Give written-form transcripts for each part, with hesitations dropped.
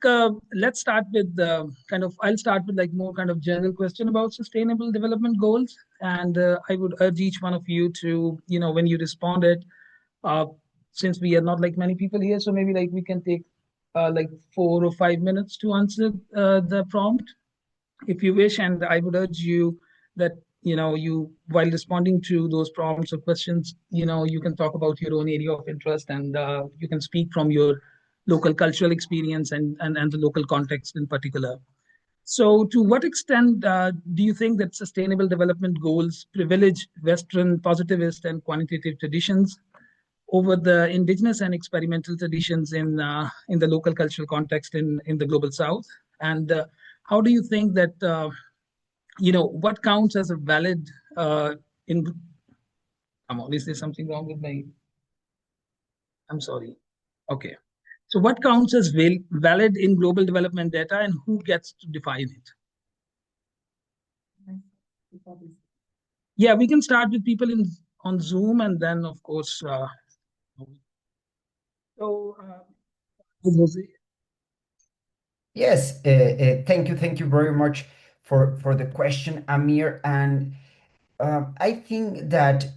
think let's start with I'll start with like more kind of general question about sustainable development goals. And I would urge each one of you to, when you responded, uh, since we are not like many people here, so maybe like we can take like 4 or 5 minutes to answer the prompt if you wish. And I would urge you that, you, while responding to those prompts or questions, you can talk about your own area of interest, and you can speak from your local cultural experience and the local context in particular. So, to what extent do you think that sustainable development goals privilege Western positivist and quantitative traditions over the indigenous and experimental traditions in the local cultural context in the global South? And how do you think that what counts as a valid in? Come on, is there something wrong with my? I'm sorry. Okay. So, what counts as valid in global development data, and who gets to define it? Yeah, we can start with people on Zoom, and then, of course, so, José. Yes, thank you very much for the question, Aamir. And I think that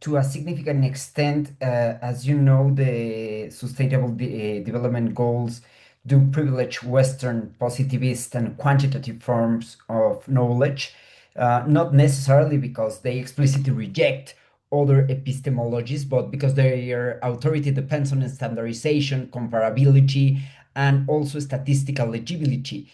to a significant extent, as you know, the Sustainable Development Goals do privilege Western positivist and quantitative forms of knowledge, not necessarily because they explicitly reject other epistemologies, but because their authority depends on standardization, comparability, and also statistical legibility.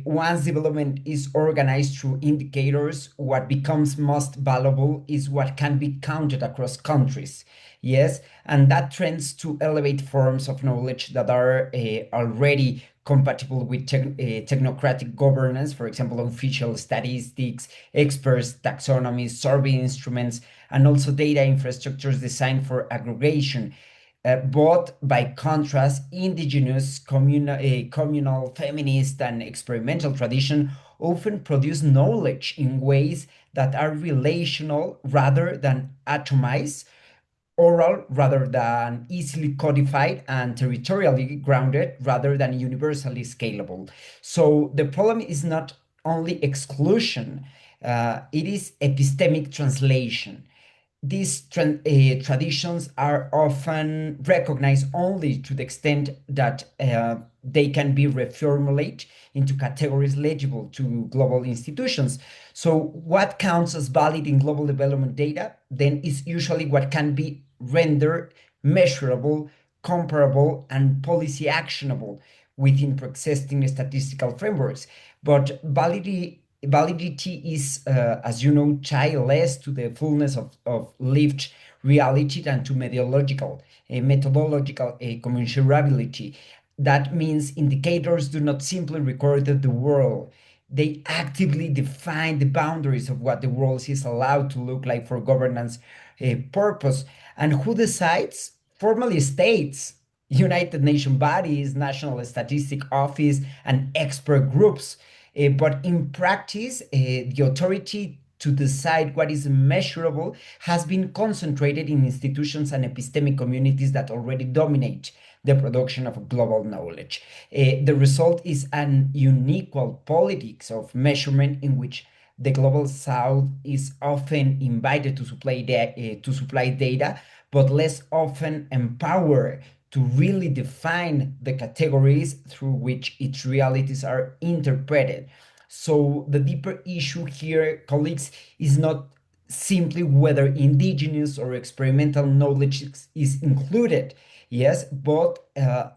Once development is organized through indicators, what becomes most valuable is what can be counted across countries. Yes, and that trends to elevate forms of knowledge that are already compatible with technocratic governance, for example, official statistics, experts, taxonomies, survey instruments, and also data infrastructures designed for aggregation. But by contrast, indigenous, communal, feminist, and experimental tradition often produce knowledge in ways that are relational rather than atomized, oral rather than easily codified, and territorially grounded rather than universally scalable. So the problem is not only exclusion, it is epistemic translation. These traditions are often recognized only to the extent that they can be reformulated into categories legible to global institutions. So, what counts as valid in global development data then is usually what can be rendered measurable, comparable, and policy actionable within pre-existing statistical frameworks. But validity is, as you know, tied less to the fullness of lived reality than to methodological commensurability. That means indicators do not simply record the world. They actively define the boundaries of what the world is allowed to look like for governance purpose. And who decides? Formally states, United Nations bodies, National Statistic Office, and expert groups. But in practice, the authority to decide what is measurable has been concentrated in institutions and epistemic communities that already dominate the production of global knowledge. The result is an unequal politics of measurement in which the global south is often invited to supply data, but less often empowered to really define the categories through which its realities are interpreted. So the deeper issue here, colleagues, is not simply whether indigenous or experimental knowledge is included, yes, but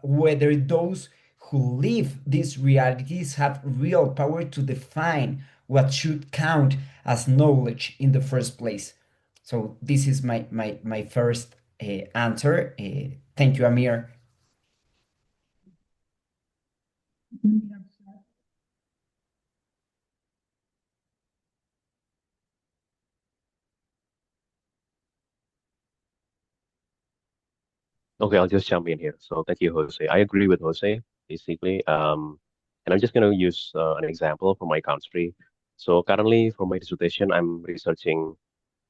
whether those who live these realities have real power to define what should count as knowledge in the first place. So this is my first answer. Thank you, Aamir. Okay, I'll just jump in here. So thank you, Jose. I agree with Jose, basically. And I'm just going to use an example from my country. So currently, for my dissertation, I'm researching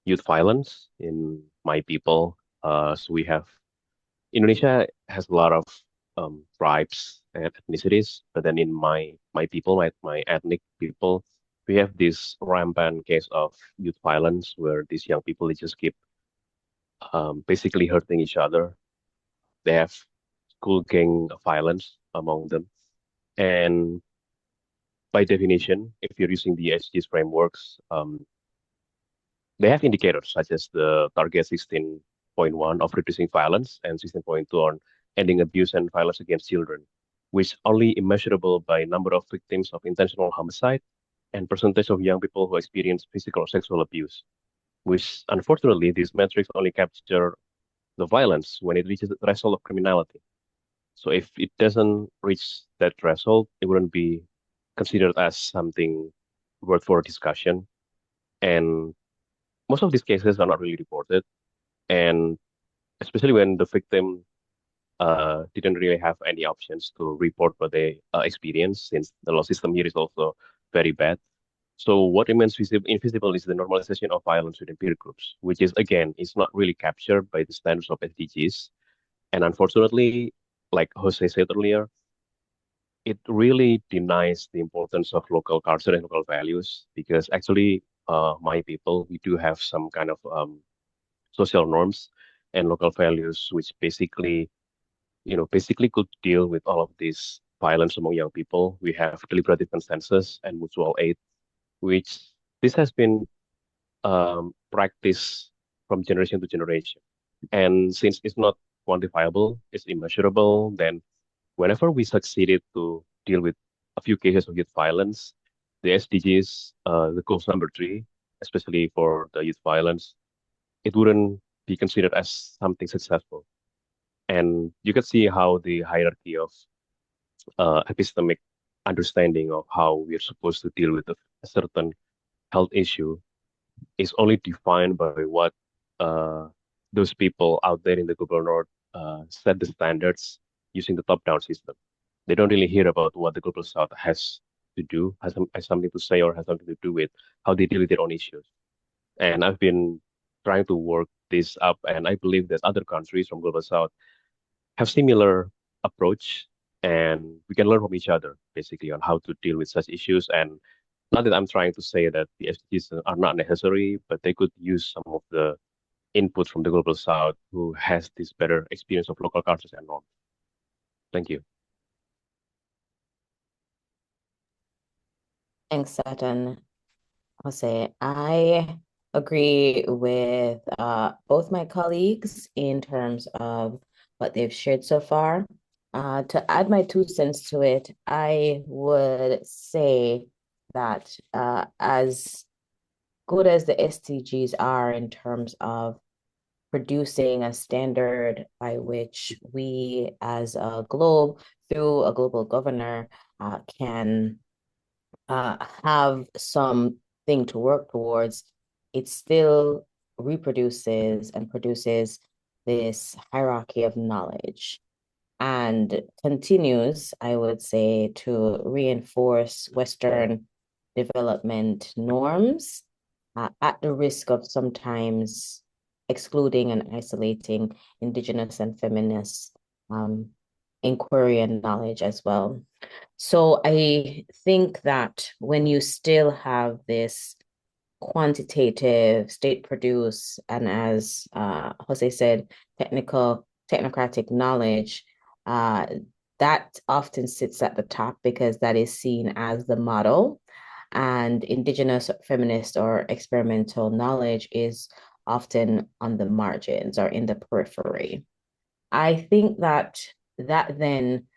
youth violence in my people. So we have Indonesia has a lot of tribes and ethnicities. But then in my people, my ethnic people, we have this rampant case of youth violence where these young people they just keep basically hurting each other. They have school gang violence among them. And by definition, if you're using the SDGs frameworks, they have indicators such as the target 16.1 of reducing violence and 16.2 on ending abuse and violence against children, which only immeasurable by number of victims of intentional homicide and percentage of young people who experience physical or sexual abuse, which unfortunately these metrics only capture the violence when it reaches the threshold of criminality. So if it doesn't reach that threshold, it wouldn't be considered as something worth for discussion. And most of these cases are not really reported. And especially when the victim didn't really have any options to report what they experienced, since the law system here is also very bad. So what remains invisible is the normalization of violence within peer groups, which is again is not really captured by the standards of SDGs. And unfortunately, like Jose said earlier, it really denies the importance of local culture and local values because actually, my people, we do have some kind of social norms and local values, which basically could deal with all of this violence among young people. We have deliberative consensus and mutual aid, which this has been practiced from generation to generation. And since it's not quantifiable, it's immeasurable, then whenever we succeeded to deal with a few cases of youth violence, the SDGs, the goals number 3, especially for the youth violence, it wouldn't be considered as something successful. And you can see how the hierarchy of epistemic understanding of how we're supposed to deal with a certain health issue is only defined by what uh, those people out there in the global north set the standards using the top-down system. They don't really hear about what the global south has to do, has something to say, or has something to do with how they deal with their own issues. And I've been trying to work this up, and I believe that other countries from global south have similar approach, and we can learn from each other basically on how to deal with such issues. And not that I'm trying to say that the SDGs are not necessary, but they could use some of the input from the global south who has this better experience of local cultures and norms. Thank you. Thanks, Sutton. Jose, I agree with both my colleagues in terms of what they've shared so far. To add my 2 cents to it, I would say that as good as the SDGs are in terms of producing a standard by which we as a globe, through a global governor, can have something to work towards, it still reproduces and produces this hierarchy of knowledge and continues, I would say, to reinforce Western development norms at the risk of sometimes excluding and isolating Indigenous and feminist inquiry and knowledge as well. So I think that when you still have this quantitative, state-produced, and as Jose said, technocratic knowledge, that often sits at the top because that is seen as the model. And Indigenous, feminist, or experimental knowledge is often on the margins or in the periphery. I think that then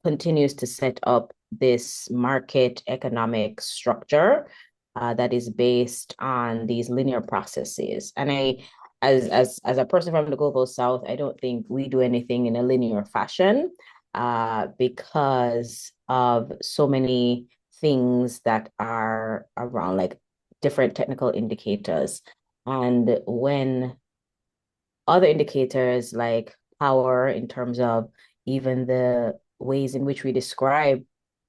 continues to set up this market economic structure that is based on these linear processes. And as a person from the global south, I don't think we do anything in a linear fashion because of so many things that are around, like different technical indicators. And when other indicators like power, in terms of even the ways in which we describe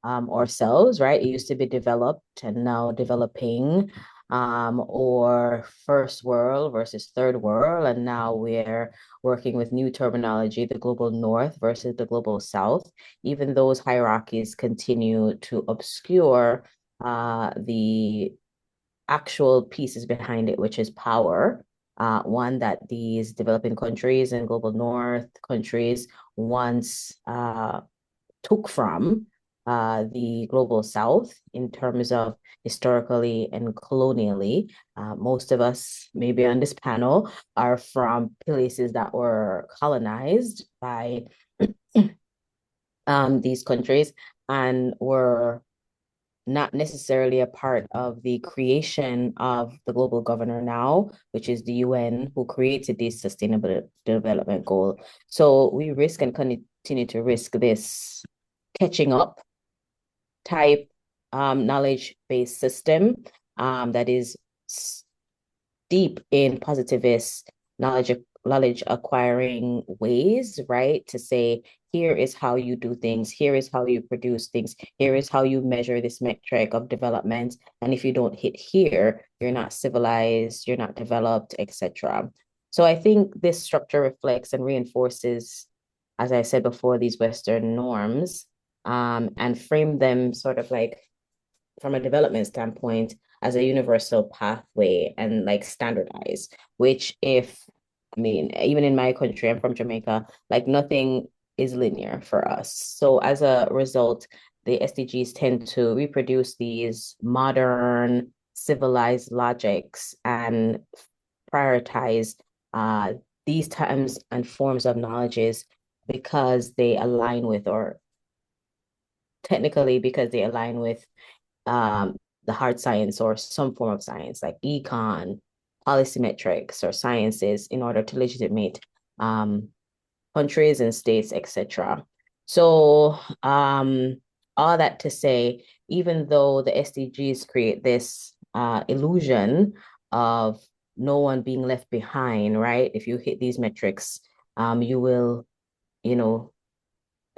ourselves, right? It used to be developed and now developing. or first world versus third world. And now we're working with new terminology, the global north versus the global south. Even those hierarchies continue to obscure the actual pieces behind it, which is power. One that these developing countries and global north countries once took from the global south in terms of historically and colonially. Most of us, maybe on this panel, are from places that were colonized by these countries and were not necessarily a part of the creation of the global governor now, which is the UN, who created this sustainable development goal. So we risk and continue to risk this catching up type knowledge-based system that is deep in positivist knowledge acquiring ways, right? To say, here is how you do things, here is how you produce things, here is how you measure this metric of development. And if you don't hit here, you're not civilized, you're not developed, etc. So I think this structure reflects and reinforces, as I said before, these Western norms, and frame them sort of like from a development standpoint as a universal pathway and like standardized, which I mean, even in my country, I'm from Jamaica, like nothing is linear for us. So as a result, the SDGs tend to reproduce these modern, civilized logics and prioritize these times and forms of knowledges because they align with, or technically because they align with the hard science or some form of science like econ, policy metrics, or sciences in order to legitimate countries and states, etc. So all that to say, even though the SDGs create this illusion of no one being left behind, right? If you hit these metrics, you will,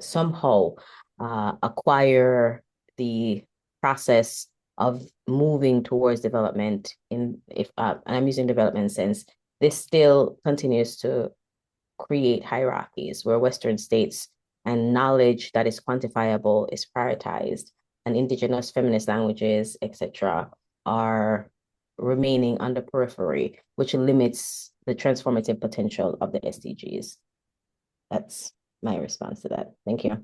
somehow acquire the process of moving towards development and I'm using development sense, this still continues to create hierarchies where Western states and knowledge that is quantifiable is prioritized, and indigenous feminist languages, etc., are remaining on the periphery, which limits the transformative potential of the SDGs. That's my response to that. Thank you.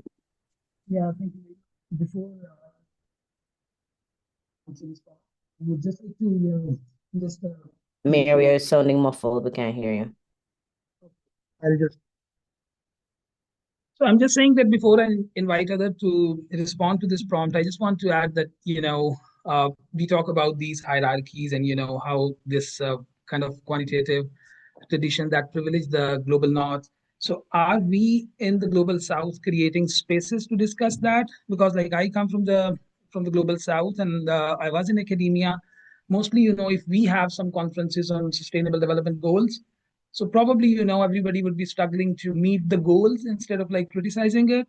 Yeah, thank you. Before I would just like to just Aamir, you're sounding muffled. We can't hear you. I'll just. So I'm just saying that before I invite others to respond to this prompt, I just want to add that we talk about these hierarchies and how this kind of quantitative tradition that privilege the global north. So are we in the global south creating spaces to discuss that? Because like I come from the global south, and I was in academia. Mostly, if we have some conferences on sustainable development goals, so probably everybody would be struggling to meet the goals instead of like criticizing it.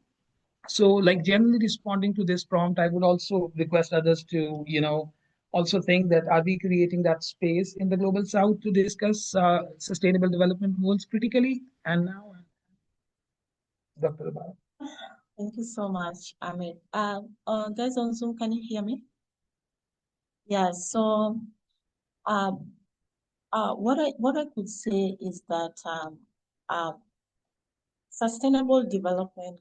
So like generally responding to this prompt, I would also request others to also think that are we creating that space in the global south to discuss sustainable development goals critically? And now, Dr. Obare. Thank you so much, Aamir. Guys on Zoom, can you hear me? Yeah, so what I could say is that sustainable development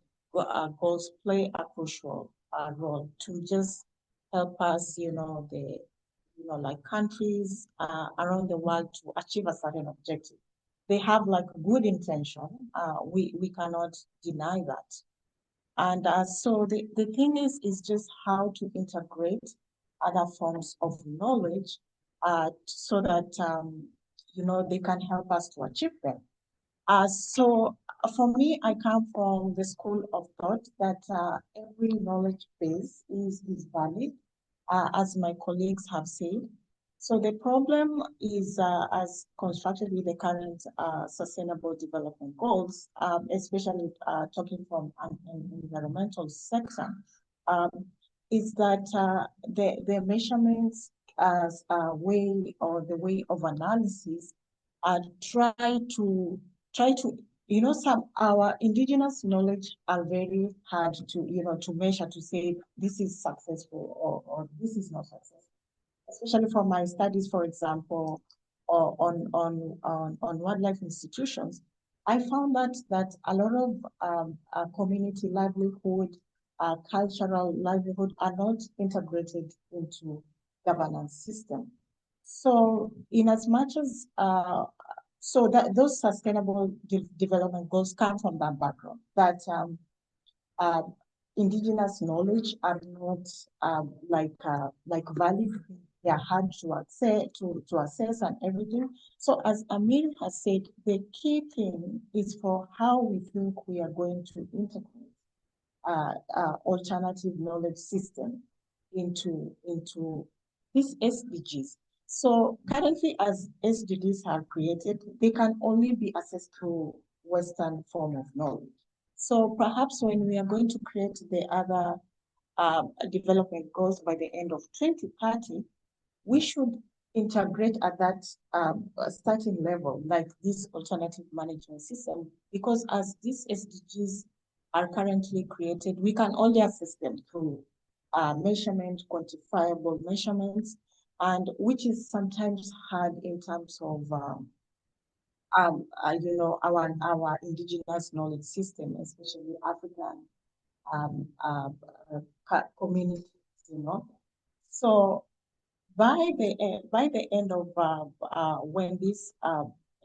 goals play a crucial role to just help us, like countries around the world to achieve a certain objective. They have like good intention. We cannot deny that. And so the thing is just how to integrate other forms of knowledge so that, they can help us to achieve them. So for me, I come from the school of thought that every knowledge base is valid, as my colleagues have said. So the problem is, as constructed with the current sustainable development goals, especially talking from an environmental sector, is that the measurements as a way or the way of analysis, try to our indigenous knowledge are very hard to measure, to say this is successful or this is not successful. Especially from my studies, for example, or on wildlife institutions, I found that a lot of community livelihood, cultural livelihood are not integrated into governance system. So in as much as those sustainable development goals come from that background, that indigenous knowledge are not like valid. They are hard to assess and everything. So as Aamir has said, the key thing is for how we think we are going to integrate alternative knowledge system into these SDGs. So currently, as SDGs are created, they can only be assessed through Western form of knowledge. So perhaps when we are going to create the other development goals by the end of 2030, we should integrate at that starting level, like this alternative management system, because as these SDGs are currently created, we can only assess them through measurement, quantifiable measurements, and which is sometimes hard in terms of our indigenous knowledge system, especially African communities, So by the end of when these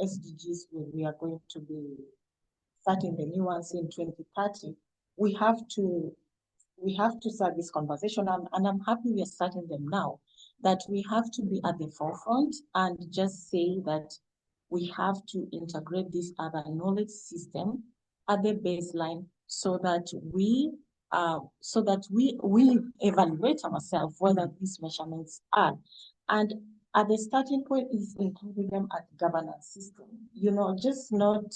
SDGs we are going to be starting the new ones in 2030, we have to start this conversation, and I'm happy we are starting them now. That we have to be at the forefront and just say that we have to integrate this other knowledge system at the baseline so that we evaluate ourselves whether these measurements are. And at the starting point is including them at the governance system. Just not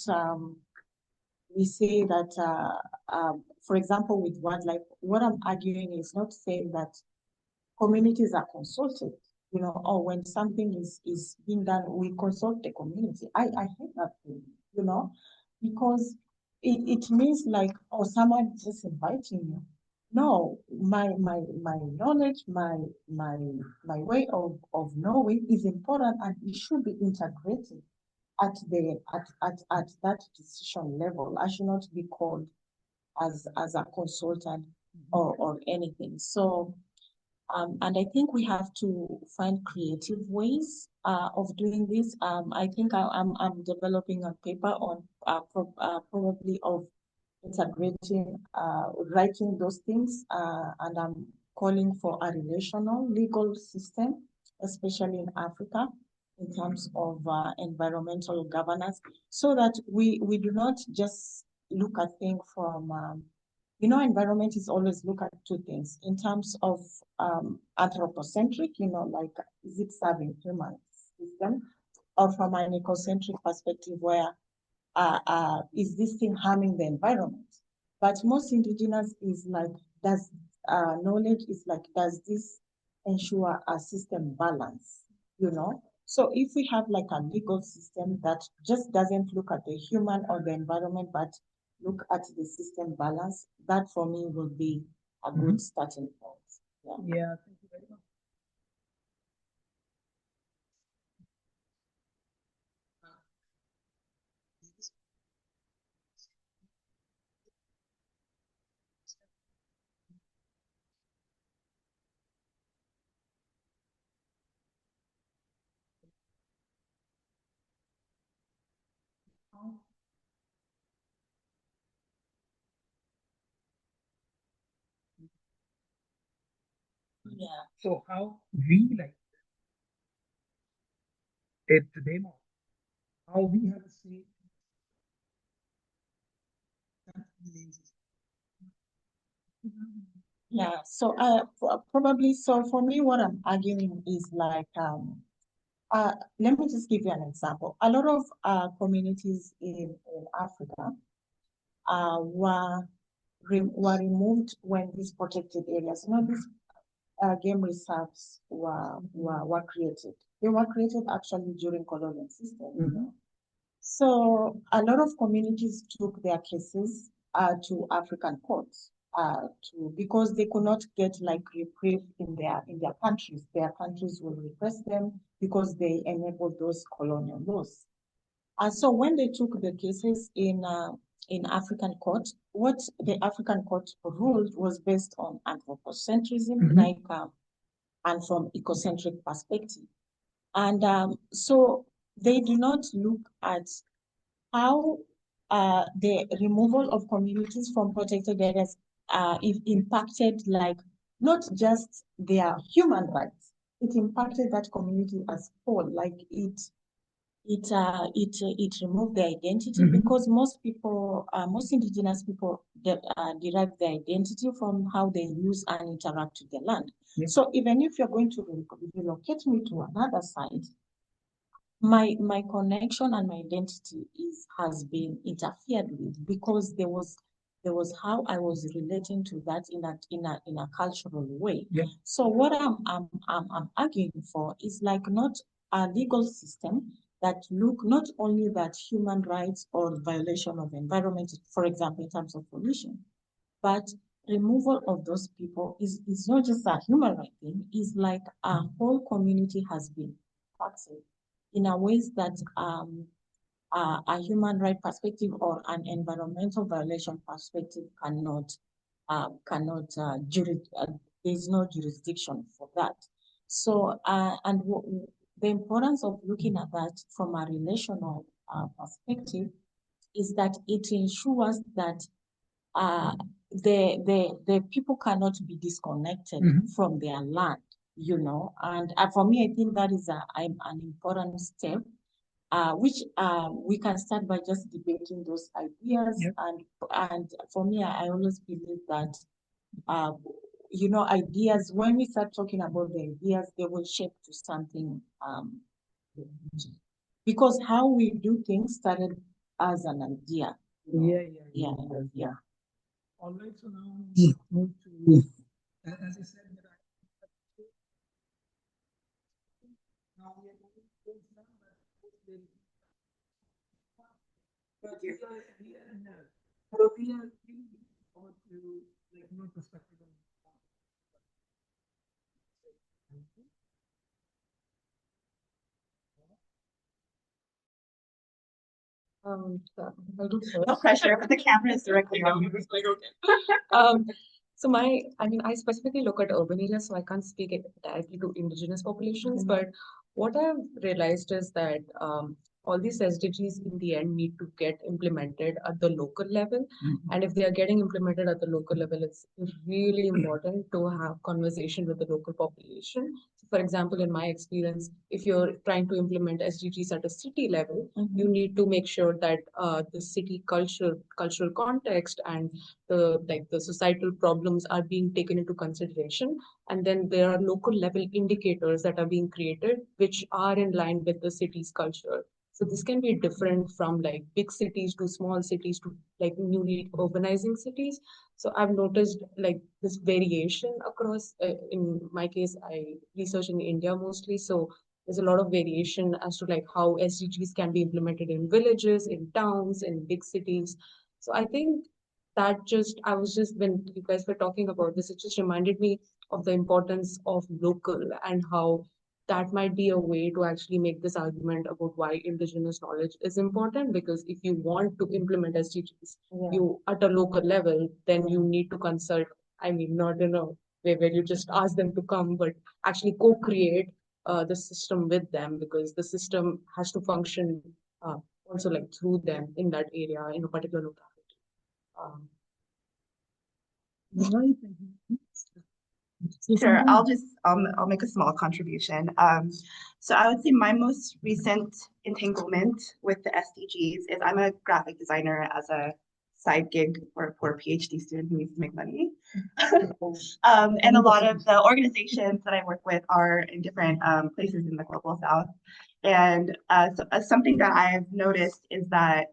we say that for example, with wildlife, what I'm arguing is not saying that communities are consulted, or when something is being done, we consult the community. I hate that thing, because it means like, oh, someone is just inviting you. No, my knowledge, my way of knowing is important, and it should be integrated at that decision level. I should not be called as a consultant or anything. So and I think we have to find creative ways of doing this. I think I'm developing a paper on probably of integrating, writing those things, and I'm calling for a relational legal system, especially in Africa, in terms of environmental governance, so that we do not just look at things from environment is always look at two things in terms of anthropocentric, like is it serving human system, or from an ecocentric perspective where is this thing harming the environment? But most indigenous is like, does knowledge is like, does this ensure a system balance, So if we have like a legal system that just doesn't look at the human or the environment, but look at the system balance, that for me will be a good starting point. Yeah, thank you very much. Yeah. So how we like it the demo, how we have a say. Yeah, so probably, so for me, what I'm arguing is like, let me just give you an example. A lot of communities in Africa were removed when these protected areas, these game reserves were created. They were created actually during colonial system. Mm-hmm. So a lot of communities took their cases to African courts because they could not get like reprieve in their countries. Their countries will repress them because they enabled those colonial laws. So when they took the cases in African court, what the African court ruled was based on anthropocentrism, Mm-hmm. and from ecocentric perspective. And so they do not look at how the removal of communities from protected areas if impacted like not just their human rights, it impacted that community as whole, like it removed their identity because most people, most indigenous people derive their identity from how they use and interact with the land. Yeah. So even if you're going to relocate me to another site, my connection and my identity has been interfered with because there was how I was relating to that in a cultural way. Yeah. So what I'm arguing for is like not a legal system that look not only that human rights or violation of environment, for example, in terms of pollution, but removal of those people is not just a human right thing, it's like a whole community has been impacted in a ways that a human right perspective or an environmental violation perspective there's no jurisdiction for that. So the importance of looking at that from a relational perspective is that it ensures that the people cannot be disconnected from their land, you know. And for me, I think that is an important step, which we can start by just debating those ideas. Yep. And for me, I always believe that, you know, ideas, when we start talking about the ideas, they will shape to something. Because how we do things started as an idea. You know? Yeah. All right, so now we move to, as I said, now we are moving to now, but we are looking forward to like more perspective on So no pressure, but the camera is directly on you. So I specifically look at urban areas, so I can't speak it directly to indigenous populations, but what I've realized is that all these SDGs in the end need to get implemented at the local level. And if they are getting implemented at the local level, it's really important to have conversation with the local population. So for example, in my experience, if you're trying to implement SDGs at a city level, you need to make sure that the city cultural context and the societal problems are being taken into consideration. And then there are local level indicators that are being created, which are in line with the city's culture. So this can be different from like big cities to small cities to like newly urbanizing cities. So I've noticed like this variation across, in my case, I research in India mostly. So there's a lot of variation as to like how SDGs can be implemented in villages, in towns, in big cities. So I think I was just, when you guys were talking about this, it just reminded me of the importance of local and how that might be a way to actually make this argument about why indigenous knowledge is important. Because if you want to implement SDGs, you at a local level, then you need to consult. I mean, not in a way where you just ask them to come, but actually co-create the system with them, because the system has to function also like through them in that area, in a particular locality. Sure, I'll make a small contribution. So I would say my most recent entanglement with the SDGs is I'm a graphic designer as a side gig for a poor PhD student who needs to make money. And a lot of the organizations that I work with are in different places in the global south. And something that I've noticed is that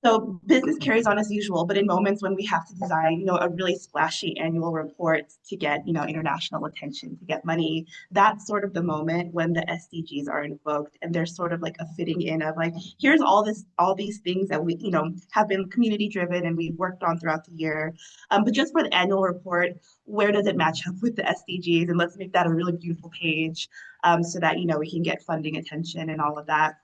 So business carries on as usual, but in moments when we have to design, a really splashy annual report to get, international attention, to get money, that's sort of the moment when the SDGs are invoked, and there's sort of like a fitting in of like, here's all these things that we, have been community driven and we've worked on throughout the year. But just for the annual report, where does it match up with the SDGs? And let's make that a really beautiful page, so that, we can get funding attention and all of that.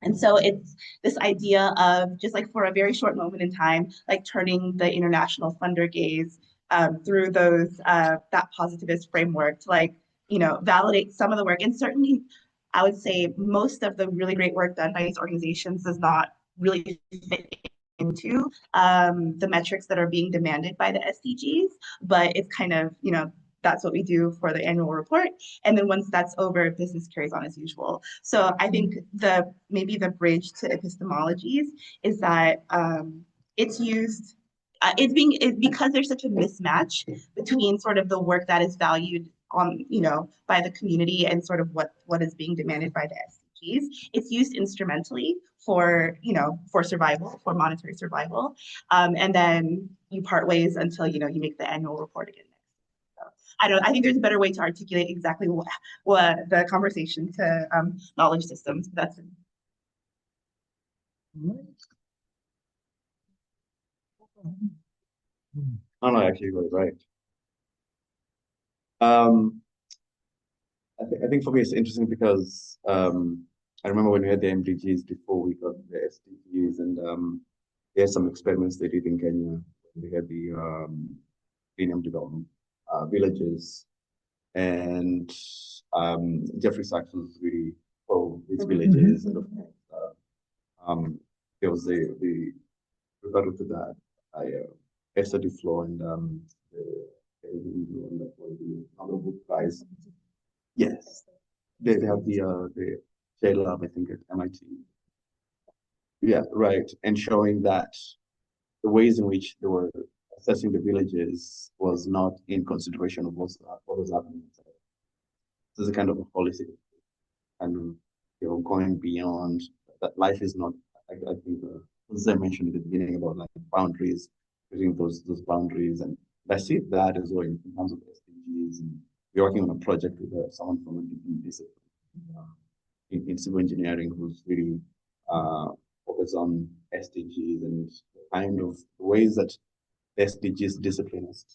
And so it's this idea of just like for a very short moment in time, like turning the international funder gaze, through that positivist framework to like, validate some of the work. And certainly I would say most of the really great work done by these organizations does not really fit into the metrics that are being demanded by the SDGs, but it's kind of, that's what we do for the annual report. And then once that's over, business carries on as usual. So I think maybe the bridge to epistemologies is that it's used, because there's such a mismatch between sort of the work that is valued on, by the community and sort of what is being demanded by the SDGs. It's used instrumentally for, for survival, for monetary survival. And then you part ways until, you make the annual report again. I think there's a better way to articulate exactly what the conversation to knowledge systems. That's it. Oh, no, actually, you were right. I think for me it's interesting because I remember when we had the MDGs before we got the SDGs, and there's some experiments they did in Kenya. They had the Millennium Development villages, and Jeffrey Sachs was really pro these villages, and of course, there was the rebuttal to that. Esther Duflo and the Nobel Prize. Yes, they have the JLab, I think, at MIT. Yeah, right, and showing that the ways in which they were assessing the villages was not in consideration of what was happening. This is a kind of a policy, and going beyond that. Life is not. I think, as I mentioned at the beginning about like boundaries, using those boundaries, and I see that as well in terms of SDGs. And we're working on a project with someone from a different discipline in civil engineering who's really focused on SDGs and the kind of ways that SDGs disciplines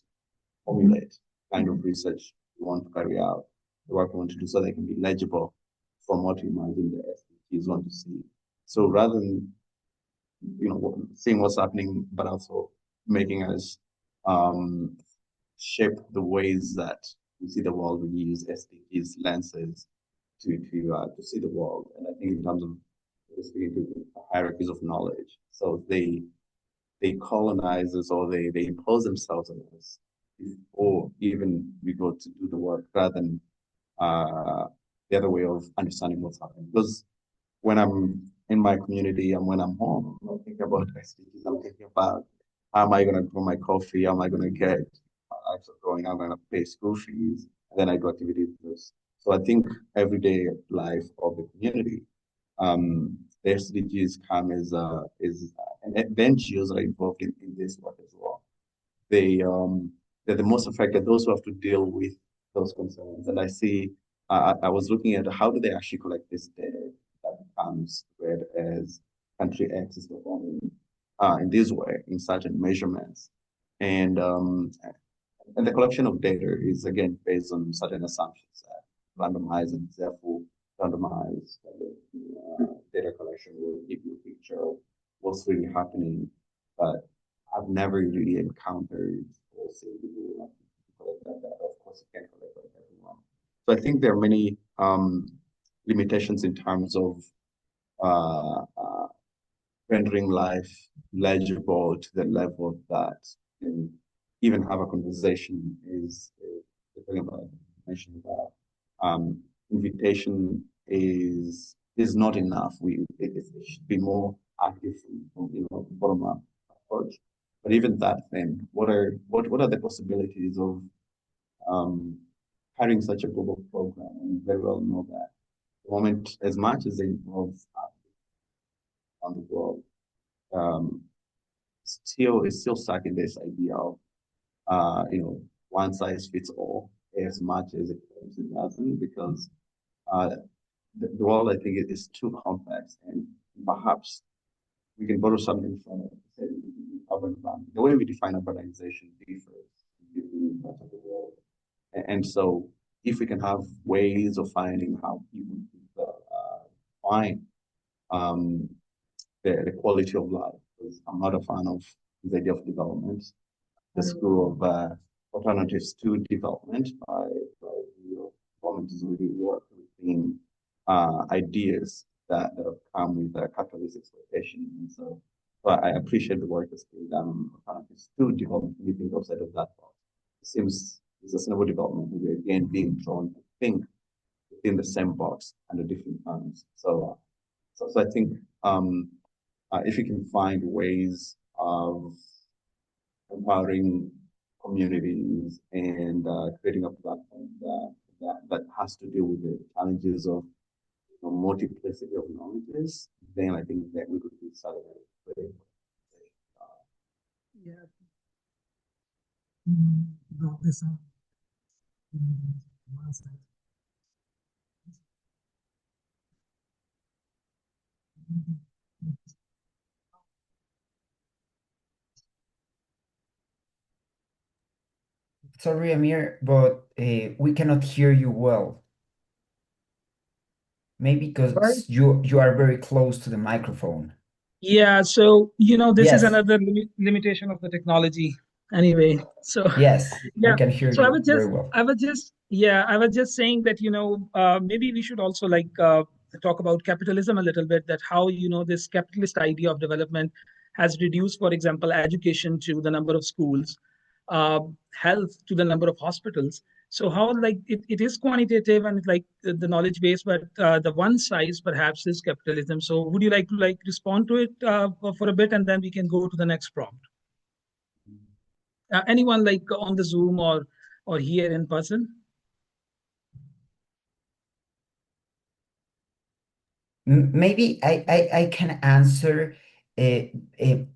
formulate kind of research we want to carry out, the work we want to do, so they can be legible from what we imagine the SDGs want to see. So rather than seeing what's happening, but also making us shape the ways that we see the world. We use SDGs lenses to see the world, and I think in terms of hierarchies of knowledge, so they colonize us, or they impose themselves on us before even we go to do the work, rather than the other way of understanding what's happening. Because when I'm in my community and when I'm home, I'm not thinking about SDGs. I'm thinking about how am I going to grow my coffee? How am I going to get lives of growing? I'm going to pay school fees, and then I do activities. So I think everyday life of the community, the SDGs come as and the NGOs are involved in this work as well. They're the most affected, those who have to deal with those concerns. And I see, I was looking at how do they actually collect this data that becomes read as country X is performing in this way, in certain measurements. And the collection of data is again based on certain assumptions, randomized, and therefore randomized data collection will give you a picture of what's really happening. But I've never really encountered or seen people collect that data. Of course, you can't collect like everyone. So I think there are many limitations in terms of rendering life legible to the level that even have a conversation is talking about mentioned about invitation is not enough. It should be more active, bottom up approach. But even that, then what are the possibilities of having such a global program? And you very well know that the moment, as much as they involve on the world, um, is still stuck in this idea of one size fits all as much as it claims it doesn't, because uh, the world, I think, is too complex, and perhaps we can borrow something from say, urban planning. The way we define urbanization differs in different parts of the world, and so if we can have ways of finding how people find um, the quality of life, because I'm not a fan of the idea of development, the school of alternatives to development by government is really work within ideas that have come with capitalist exploitation. And so I appreciate the work that's being done on alternatives to development. When you think outside of that box, it seems sustainable development is again being drawn to think within the same box under different terms. So I think if you can find ways of empowering communities and creating a platform that has to deal with the challenges of multiplicity of knowledges, then I think that we could be celebrating. Yeah. Brought this up. Sorry, Aamir, but we cannot hear you well. Maybe Right. because you are very close to the microphone. Yeah, so this is Yes. another limitation of the technology. Anyway, so Yes, I yeah, can hear so you very well. I was just saying that maybe we should also talk about capitalism a little bit. That how this capitalist idea of development has reduced, for example, education to the number of schools, uh, health to the number of hospitals. So how it is quantitative and the knowledge base, but the one size perhaps is capitalism. So would you like to respond to it for a bit, and then we can go to the next prompt? Anyone on the Zoom or here in person? Maybe I can answer in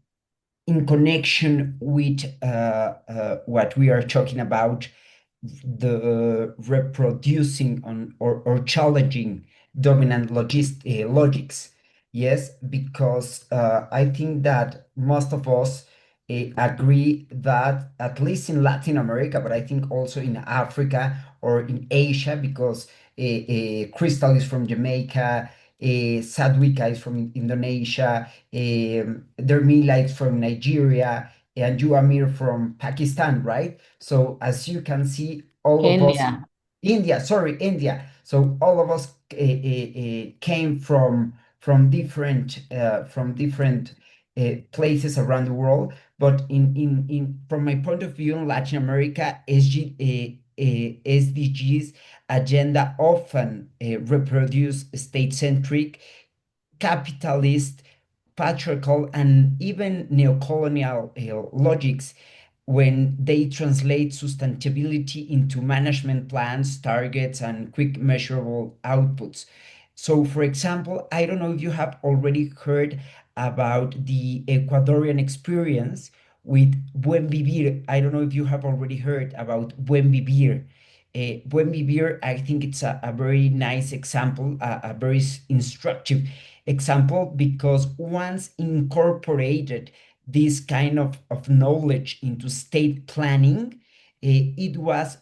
connection with what we are talking about, the reproducing on or challenging dominant logics. Yes, because I think that most of us agree that at least in Latin America, but I think also in Africa or in Asia, because Krystal is from Jamaica, Satwika is from Indonesia, Dermmillah is from Nigeria, and you, Aamir, from Pakistan, right? So as you can see, all of us, India. So all of us came from different places around the world. But in from my point of view, in Latin America, SDGs agenda often reproduce state-centric, capitalist, patriarchal, and even neocolonial logics when they translate sustainability into management plans, targets, and quick measurable outputs. So, for example, I don't know if you have already heard about the Ecuadorian experience with Buen Vivir. I don't know if you have already heard about Buen Vivir. Buen Vivir, I think it's a very nice example, a very instructive example, because once incorporated this kind of knowledge into state planning, it was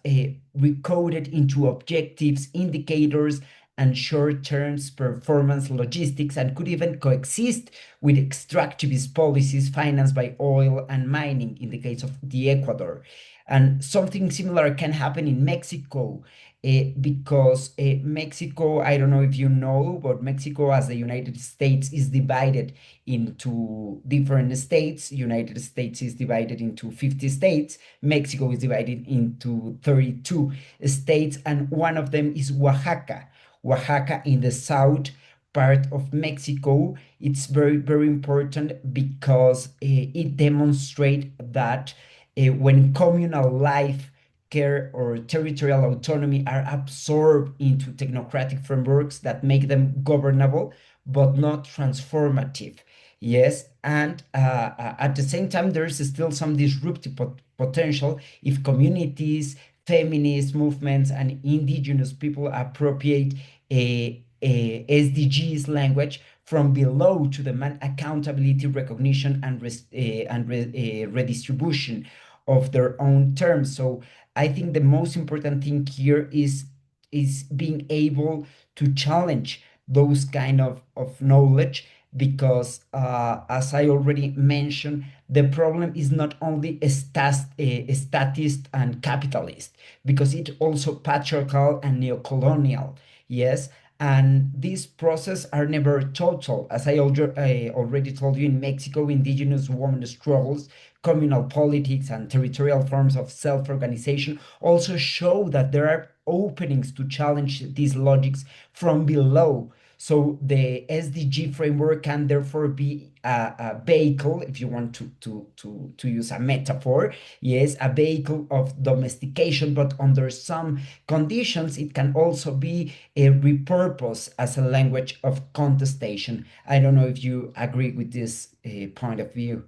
recoded into objectives, indicators, and short-term performance logistics, and could even coexist with extractivist policies financed by oil and mining in the case of the Ecuador. And something similar can happen in Mexico, because Mexico, I don't know if you know, but Mexico, as the United States, is divided into different states. United States is divided into 50 states. Mexico is divided into 32 states, and one of them is Oaxaca. Oaxaca in the south part of Mexico. It's very, very important because it demonstrates that when communal life, care, or territorial autonomy are absorbed into technocratic frameworks that make them governable but not transformative. Yes, and at the same time, there's still some disruptive potential if communities, feminist movements, and indigenous people appropriate a SDGs language from below to demand accountability, recognition, and redistribution of their own terms. So I think the most important thing here is being able to challenge those kind of knowledge, because as I already mentioned, the problem is not only statist and capitalist, because it also patriarchal and neocolonial. Yes, and these processes are never total. As I already told you, in Mexico, indigenous women struggles, communal politics, and territorial forms of self-organization also show that there are openings to challenge these logics from below. So the SDG framework can therefore be a vehicle, if you want to use a metaphor, yes, a vehicle of domestication, but under some conditions, it can also be repurposed as a language of contestation. I don't know if you agree with this point of view.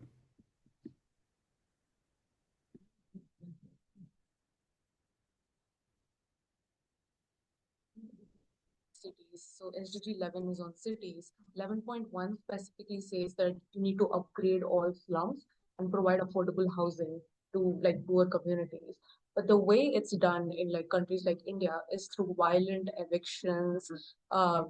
Cities. So SDG 11 is on cities. 11.1 specifically says that you need to upgrade all slums and provide affordable housing to like poor communities. But the way it's done in like countries like India is through violent evictions,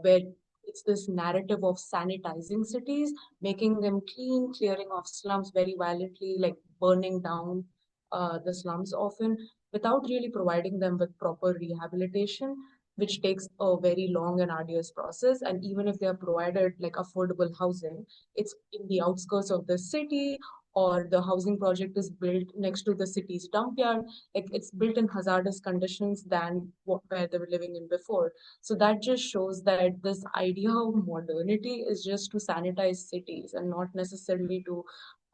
where it's this narrative of sanitizing cities, making them clean, clearing off slums very violently, like burning down the slums often, without really providing them with proper rehabilitation, which takes a very long and arduous process. And even if they are provided like affordable housing, it's in the outskirts of the city, or the housing project is built next to the city's dump yard. Like it's built in hazardous conditions than where they were living in before. So that just shows that this idea of modernity is just to sanitize cities and not necessarily to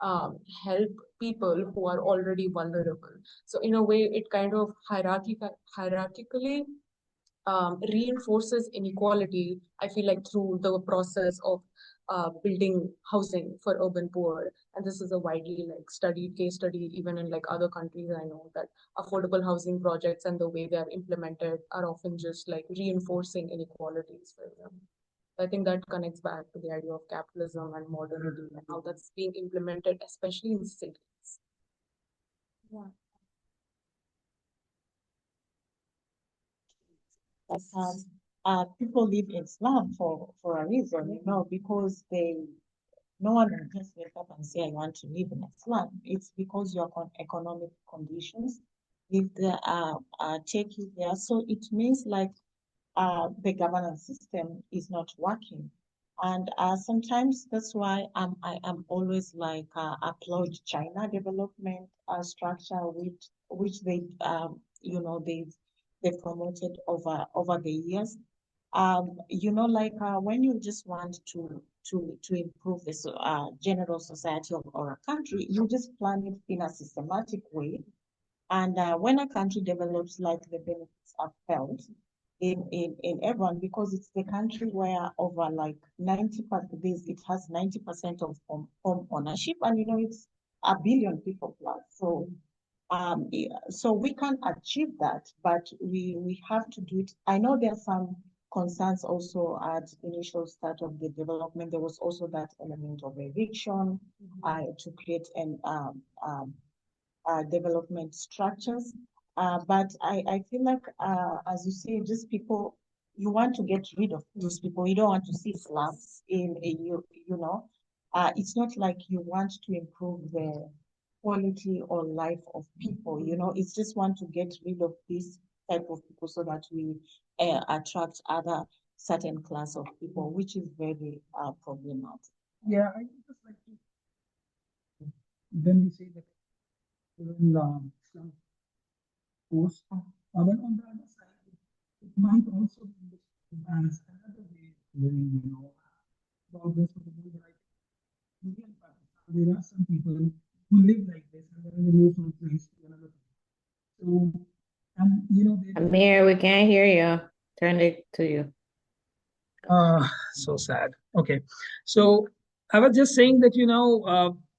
help people who are already vulnerable. So in a way, it kind of hierarchically reinforces inequality, I feel like, through the process of building housing for urban poor. And this is a widely like studied case study, even in like other countries. I know that affordable housing projects and the way they are implemented are often just like reinforcing inequalities for them. I think that connects back to the idea of capitalism and modernity and how that's being implemented, especially in cities. Yeah. People live in slum for a reason, because no one will just wake up and say, I want to live in a slum. It's because your economic conditions if they take you there. So it means like the governance system is not working. And sometimes that's why I am always like applaud China development structure, which they they promoted over the years. When you just want to improve the general society or a country, you just plan it in a systematic way. And when a country develops, like the benefits are felt in everyone, because it's the country where over like 90%, it has 90% of home ownership, and it's a billion people plus. So so we can achieve that, but we have to do it. I know there are some concerns also at initial start of the development. There was also that element of eviction to create an development structures. But I feel like, as you say, just people, you want to get rid of those people. You don't want to see slums in it's not like you want to improve the quality or life of people, it's just want to get rid of this type of people so that we attract other certain class of people, which is very problematic. Yeah, I just like to, when we say that even some course, but on the other side, it might also be understood as another way of living, about this particular right. India and Pakistan, there are some people who live like this and then they move from place to another place. So, and Aamir, we can't hear you. Turn it to you. so sad. Okay, so I was just saying that,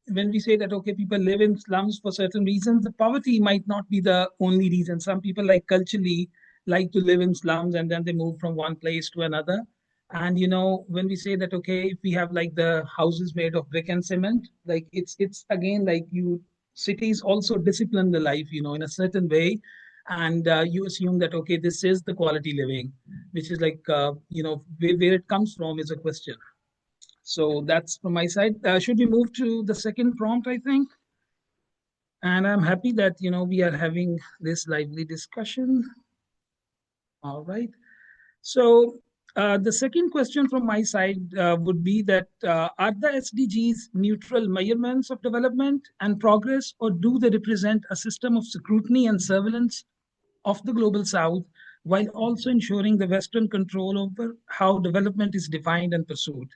when we say that, okay, people live in slums for certain reasons, the poverty might not be the only reason. Some people like culturally like to live in slums and then they move from one place to another. And, when we say that, okay, if we have like the houses made of brick and cement, like it's again, like cities also discipline the life, in a certain way. And you assume that, okay, this is the quality living, which is like, where it comes from is a question. So that's from my side. Should we move to the second prompt, I think? And I'm happy that, we are having this lively discussion. All right. So the second question from my side would be that are the SDGs neutral measurements of development and progress, or do they represent a system of scrutiny and surveillance of the global South, while also ensuring the Western control over how development is defined and pursued?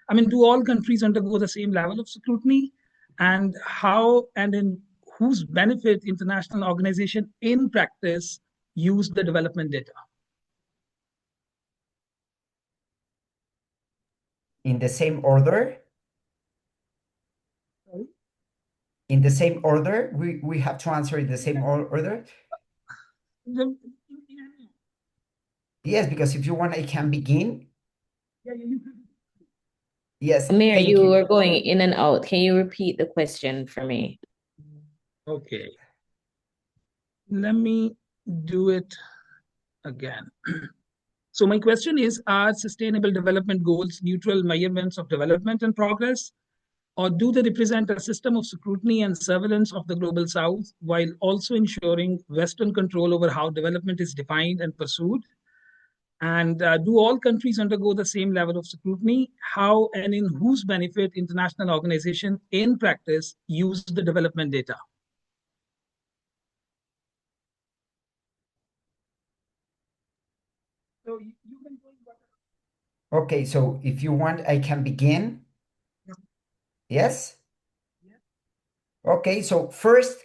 I mean, do all countries undergo the same level of scrutiny? And how and in whose benefit international organization in practice use the development data? In the same order? Sorry? In the same order? We have to answer in the same order? Yes, because if you want, I can begin. Yeah, you can. Yes, Aamir, thank you you. were going in and out. Can you repeat the question for me? Okay. Let me do it again. So my question is, are sustainable development goals neutral measurements of development and progress, or do they represent a system of scrutiny and surveillance of the global South, while also ensuring Western control over how development is defined and pursued? And do all countries undergo the same level of scrutiny? How and in whose benefit international organizations in practice use the development data? So you can go. Okay, so if you want, I can begin. Yes? Okay, so first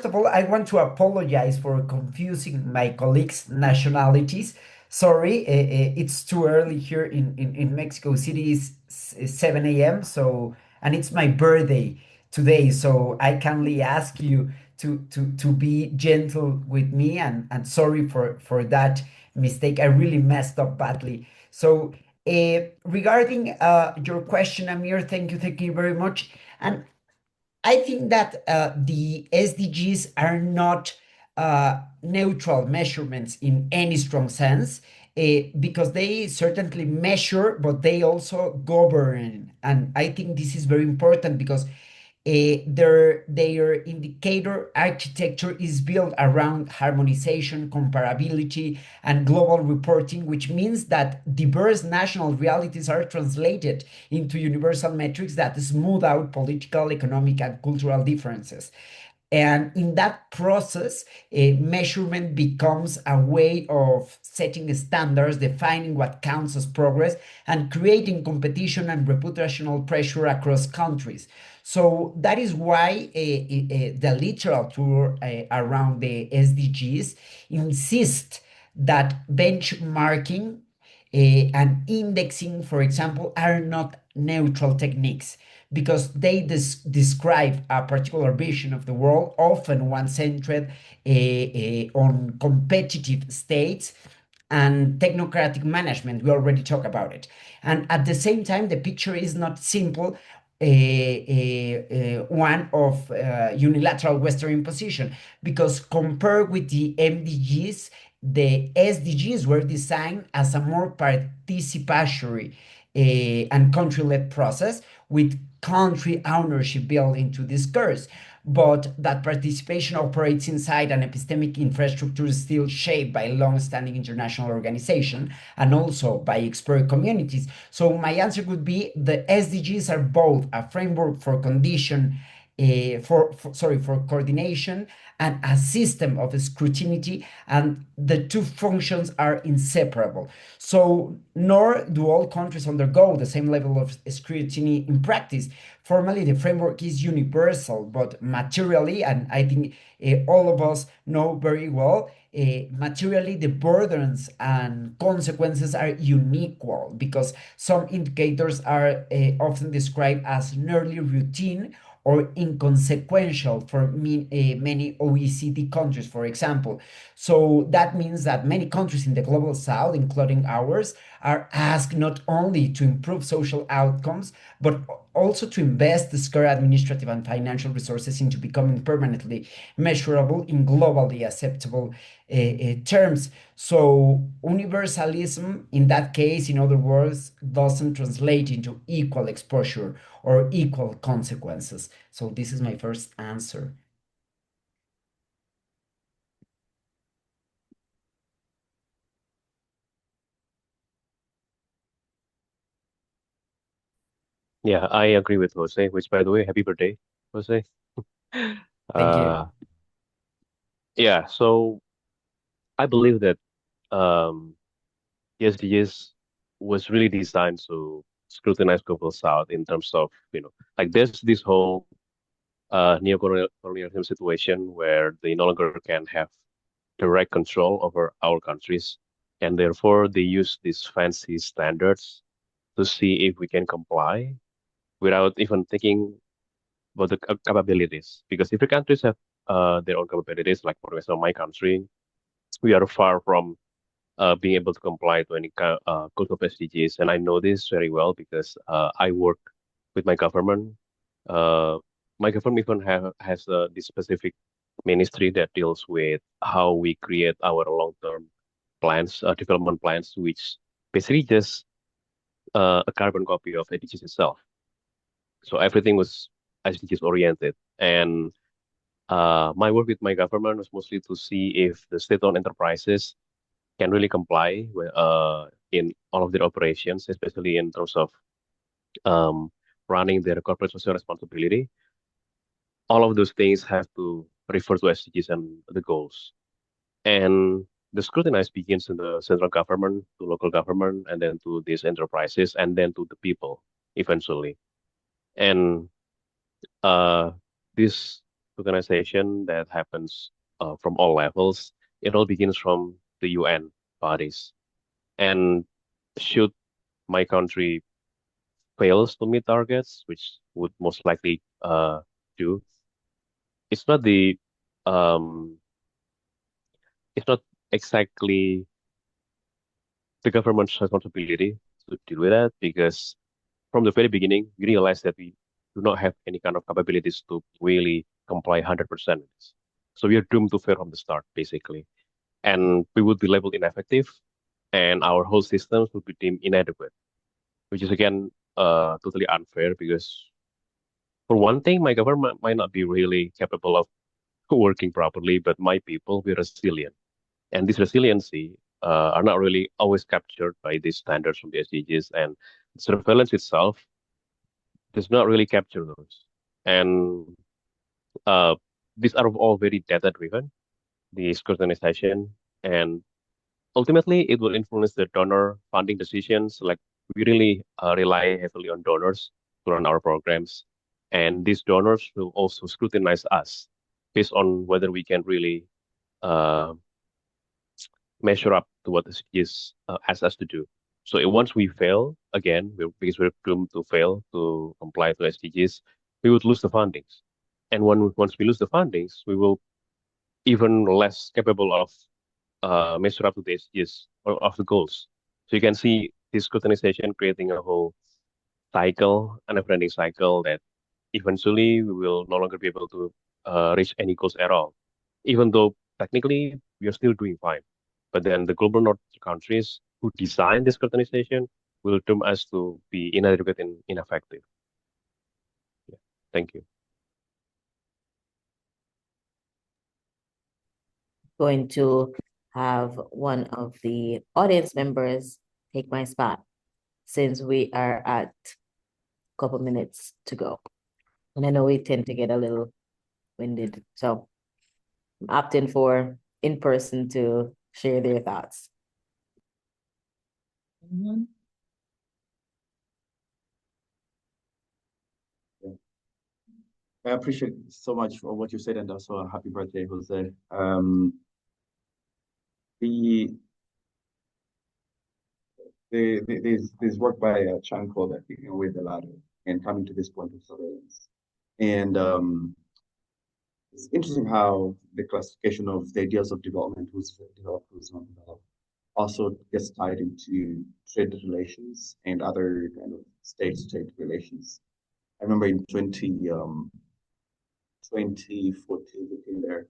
of all, I want to apologize for confusing my colleagues' nationalities. Sorry, it's too early here in Mexico City. It's 7 a.m. So, and it's my birthday today. So I kindly ask you to be gentle with me, and sorry for that mistake. I really messed up badly. So regarding your question, Aamir, thank you very much. And I think that the SDGs are not neutral measurements in any strong sense, because they certainly measure, but they also govern. And I think this is very important because their indicator architecture is built around harmonization, comparability, and global reporting, which means that diverse national realities are translated into universal metrics that smooth out political, economic, and cultural differences. And in that process, measurement becomes a way of setting standards, defining what counts as progress, and creating competition and reputational pressure across countries. So that is why the literature around the SDGs insists that benchmarking and indexing, for example, are not neutral techniques because they describe a particular vision of the world, often one centered on competitive states and technocratic management. We already talked about it. And at the same time, the picture is not simple. One of unilateral Western imposition, because compared with the MDGs, the SDGs were designed as a more participatory and country-led process with country ownership built into this course. But that participation operates inside an epistemic infrastructure still shaped by long-standing international organization and also by expert communities. So my answer would be the SDGs are both a framework for condition for coordination and a system of scrutiny, and the two functions are inseparable. So nor do all countries undergo the same level of scrutiny in practice. Formally, the framework is universal, but materially, and I think all of us know very well, materially the burdens and consequences are unequal, because some indicators are often described as nearly routine or inconsequential for many OECD countries, for example. So that means that many countries in the global south, including ours, are asked not only to improve social outcomes, but also to invest the scarce administrative and financial resources into becoming permanently measurable in globally acceptable terms. So universalism, in that case, in other words, doesn't translate into equal exposure or equal consequences. So this is my first answer. Yeah, I agree with Jose, which, by the way, happy birthday, Jose. Thank you. Uh, yeah, so I believe that um, the SDGs was really designed to scrutinize global south in terms of, like there's this whole neo-colonialism situation where they no longer can have direct control over our countries, and therefore they use these fancy standards to see if we can comply without even thinking about the capabilities. Because if the countries have their own capabilities, like for example, my country, we are far from being able to comply to any code of SDGs. And I know this very well because I work with my government. Uh, my government even has this specific ministry that deals with how we create our long-term plans, development plans, which basically just a carbon copy of SDGs itself. So everything was SDGs oriented. And my work with my government was mostly to see if the state-owned enterprises can really comply with, in all of their operations, especially in terms of um, running their corporate social responsibility. All of those things have to refer to SDGs and the goals. And the scrutinize begins in the central government, to local government, and then to these enterprises, and then to the people eventually. And uh, this scrutinization that happens from all levels, it all begins from the UN bodies. And should my country fails to meet targets, which would most likely do, it's not the um it's not exactly the government's responsibility to deal with that, because from the very beginning we realized that we do not have any kind of capabilities to really comply 100%. So we are doomed to fail from the start, basically. And we would be labeled ineffective, and our whole systems would be deemed inadequate, which is again totally unfair because for one thing, my government might not be really capable of working properly, but my people were resilient. And this resiliency are not really always captured by these standards from the SDGs, and surveillance itself does not really capture those. And uh, these are all very data driven, the scrutinization, and ultimately it will influence the donor funding decisions. Like we really rely heavily on donors to run our programs, and these donors will also scrutinize us based on whether we can really uh, measure up to what the SDGs asks us to do. So once we fail again, because we're doomed to fail to comply to SDGs, we would lose the fundings, and once we lose the fundings, we will even less capable of measure up to the SDGs or of the goals. So you can see this scrutinization creating a whole cycle, a never-ending cycle that eventually we will no longer be able to reach any goals at all, even though technically we are still doing fine. But then the global north countries who design this scrutinization will doom us to be inadequate and ineffective. Yeah. Thank you. Going to have one of the audience members take my spot since we are at a couple minutes to go. And I know we tend to get a little winded, so I'm opting for in person to share their thoughts. Anyone? I appreciate so much for what you said, and also a happy birthday, Jose. There's work by a Chan called Kicking Away the Ladder and coming to this point of surveillance. And it's interesting how the classification of the ideas of development, who's developed, who's not developed, also gets tied into trade relations and other kind of state-to-state relations. I remember in 2014, looking there,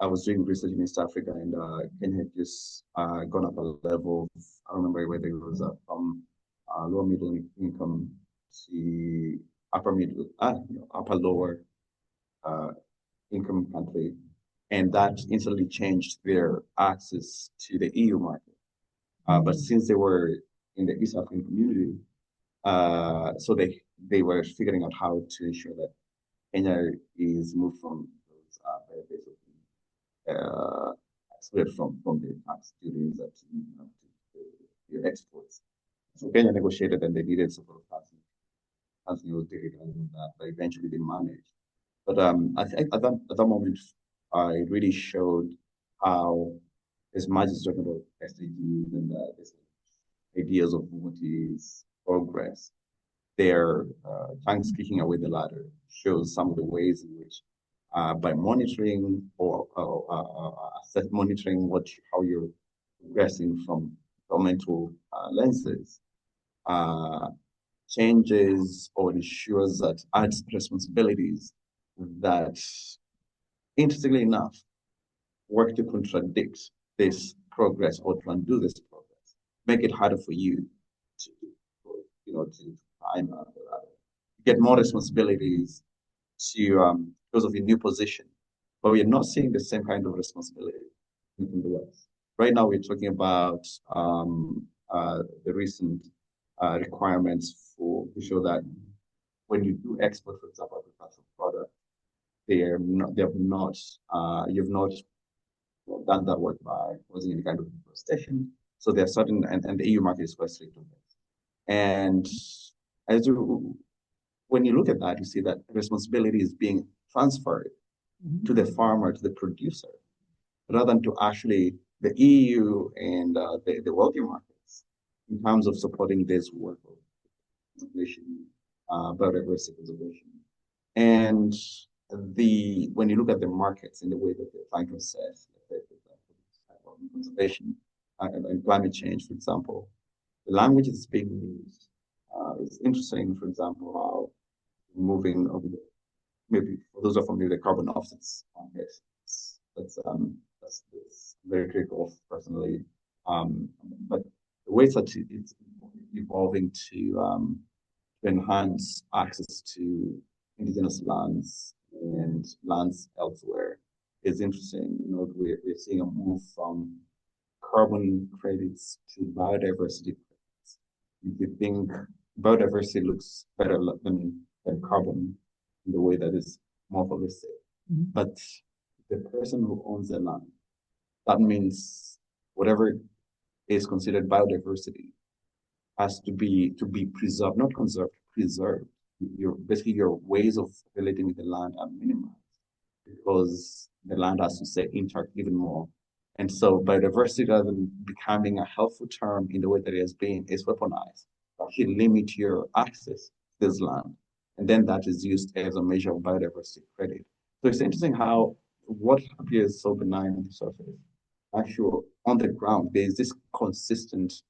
I was doing research in East Africa, and Kenya had just gone up a level. I don't remember whether it was from lower middle income to upper lower income country, and that instantly changed their access to the EU market. But since they were in the East African community, so they were figuring out how to ensure that Kenya is moved from those excluded from the tax duties that your exports. So Kenya negotiated, and they needed support of tax. As you was difficult that, but eventually they managed. But I think at that moment, I really showed how, as much as talking about SDGs and ideas of what is progress, their tanks kicking away the ladder shows some of the ways in which, by monitoring or monitoring how you're progressing from governmental lenses, changes or ensures that adds responsibilities that, interestingly enough, work to contradict this progress or to undo this progress, make it harder for you to climb up the ladder, get more responsibilities because of your new position. But we're not seeing the same kind of responsibility in the West. Right now, we're talking about the recent requirements to show that when you do export, for example, agricultural product, you've not done that work by causing any kind of deforestation. So there are certain, and the EU market is quite strict on this. And when you look at that, you see that responsibility is being transferred to the farmer, to the producer, rather than to actually the EU and the wealthy markets in terms of supporting this work of conservation, biodiversity conservation. And when you look at the markets in the way that they're trying to assess conservation and climate change, for example, the language that's being used is interesting. For example, how moving over maybe for those who are familiar with the carbon offsets market, that's very critical personally. But the ways that it's evolving to enhance access to indigenous lands and lands elsewhere is interesting. We're seeing a move from carbon credits to biodiversity credits. If you think biodiversity looks better than carbon in the way that is more holistic, but the person who owns the land, that means whatever is considered biodiversity has to be preserved, not conserved, preserved. Basically your ways of relating with the land are minimized because the land has to stay intact even more. And so biodiversity, rather than becoming a helpful term in the way that it has been, is weaponized. Actually limit your access to this land. And then that is used as a measure of biodiversity credit. So it's interesting how what appears so benign on the surface, actually on the ground, there is this consistent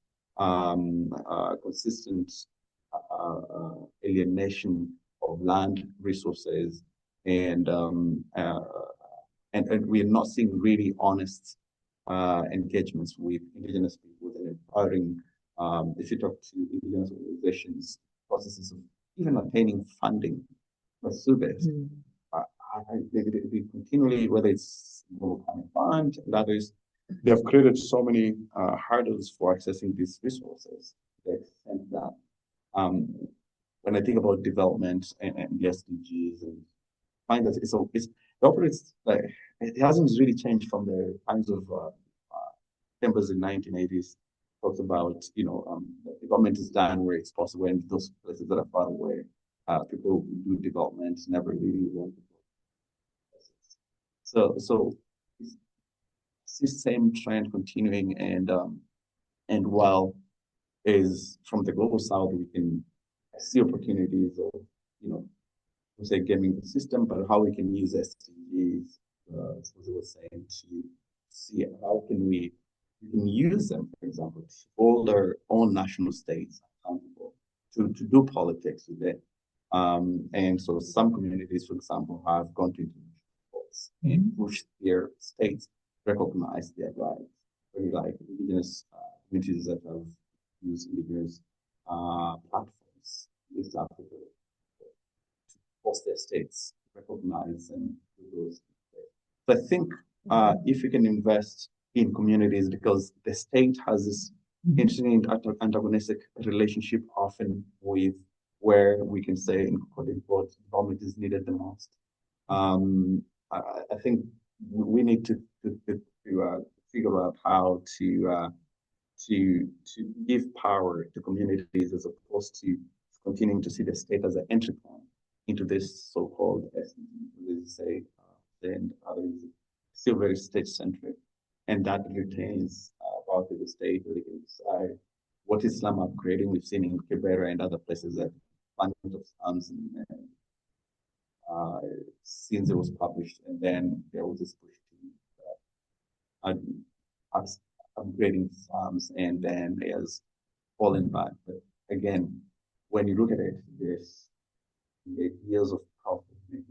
alienation of land resources, and we're not seeing really honest engagements with indigenous people and empowering. If you talk to indigenous organizations, processes of even obtaining funding for surveys, they continually, whether it's Global Climate Fund and others, they have created so many hurdles for accessing these resources. To the extent that when I think about development and the SDGs, and find that it operates like it hasn't really changed from the times of Chambers in 1980s. Talks about the development is done where it's possible, and those places that are far away, people who do development never really want to go. So it's the same trend continuing, and while is from the global south we can see opportunities of say gaming the system, but how we can use SDGs, as I was saying, to see how we can use them, for example, to hold our own national states accountable to do politics with it. And so some communities, for example, have gone to international courts and pushed their states recognize their rights. Very like indigenous communities that have used indigenous platforms in East Africa to force their states recognize and do those things. So I think if you can invest in communities, because the state has this interesting antagonistic relationship often with where we can say in quote unquote development is needed the most. I think we need to figure out how to give power to communities as opposed to continuing to see the state as an entry point into this so-called and others still very state-centric, and that retains power to the state. They can decide what Islam upgrading. We've seen in Kibera and other places that funding of slums since it was published, and then there was this push to upgrading slums, and then it has fallen back. But again, when you look at it, there's the ideas of profit making,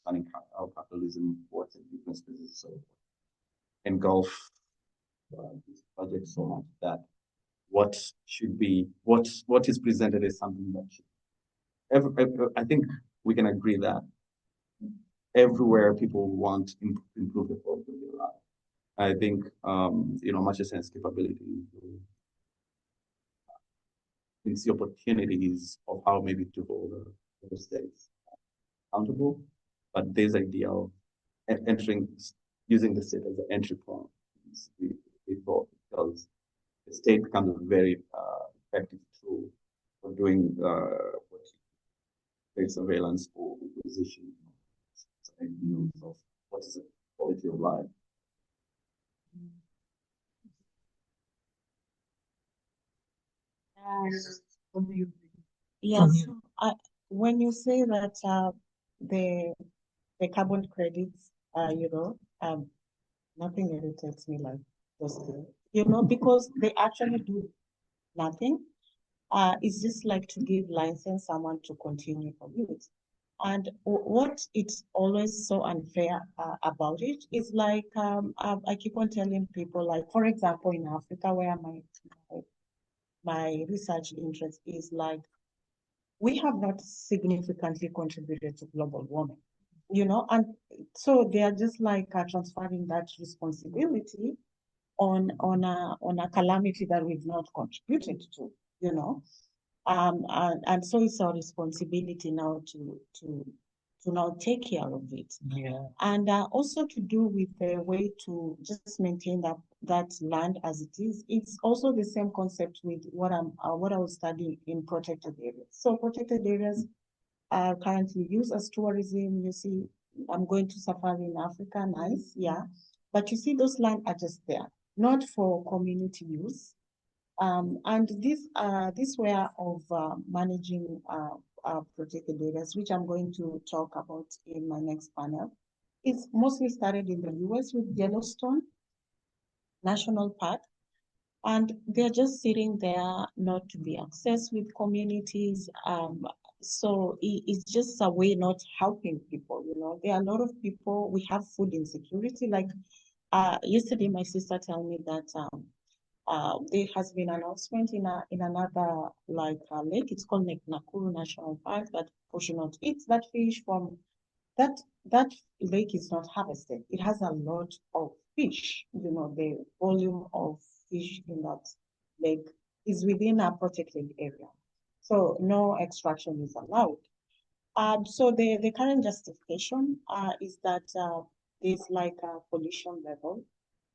like how capitalism works in different spaces, so engulf these projects so much that what is presented is something that should. I think we can agree that everywhere people want to improve the quality of their life. I think much sense capability we see opportunities of how maybe to hold the states accountable, but this idea of using the state as an entry point we thought, because the state becomes a very effective tool for doing state surveillance or acquisition of what is the quality of life. Yes, when you say that the carbon credits, nothing irritates me like those things, because they actually do nothing. It's just like to give license someone to continue to use. And what it's always so unfair about it is like I keep on telling people, like, for example, in Africa, where my research interest is, like, we have not significantly contributed to global warming, and so they are just like transferring that responsibility on a calamity that we've not contributed to, and so it's our responsibility now to now take care of it. Yeah. And also to do with the way to just maintain that land as it is. It's also the same concept with what I was studying in protected areas. So protected areas are currently used as tourism. You see, I'm going to safari in Africa, nice, yeah. But you see, those land are just there, not for community use. And this way of managing protected areas, which I'm going to talk about in my next panel, is mostly started in the US with Yellowstone National Park. And they're just sitting there not to be accessed with communities. So it's just a way not helping people, There are a lot of people, we have food insecurity. Like yesterday, my sister told me that there has been an announcement in another lake. It's called Nakuru National Park, that portion of it, that fish from that lake is not harvested. It has a lot of fish. The volume of fish in that lake is within a protected area. So no extraction is allowed. So the current justification is that there's like a pollution level,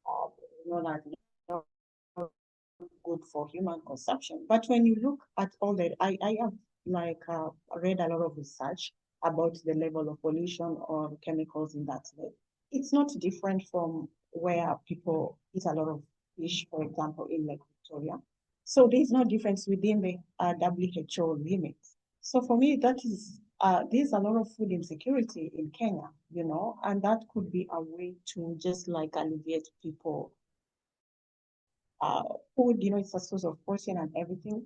that not good for human consumption. But when you look at all that, I have like read a lot of research about the level of pollution or chemicals in that lake. It's not different from where people eat a lot of fish, for example, in Lake Victoria. So there's no difference within the WHO limits. So for me, that is, there's a lot of food insecurity in Kenya, and that could be a way to just like alleviate people food, it's a source of protein and everything.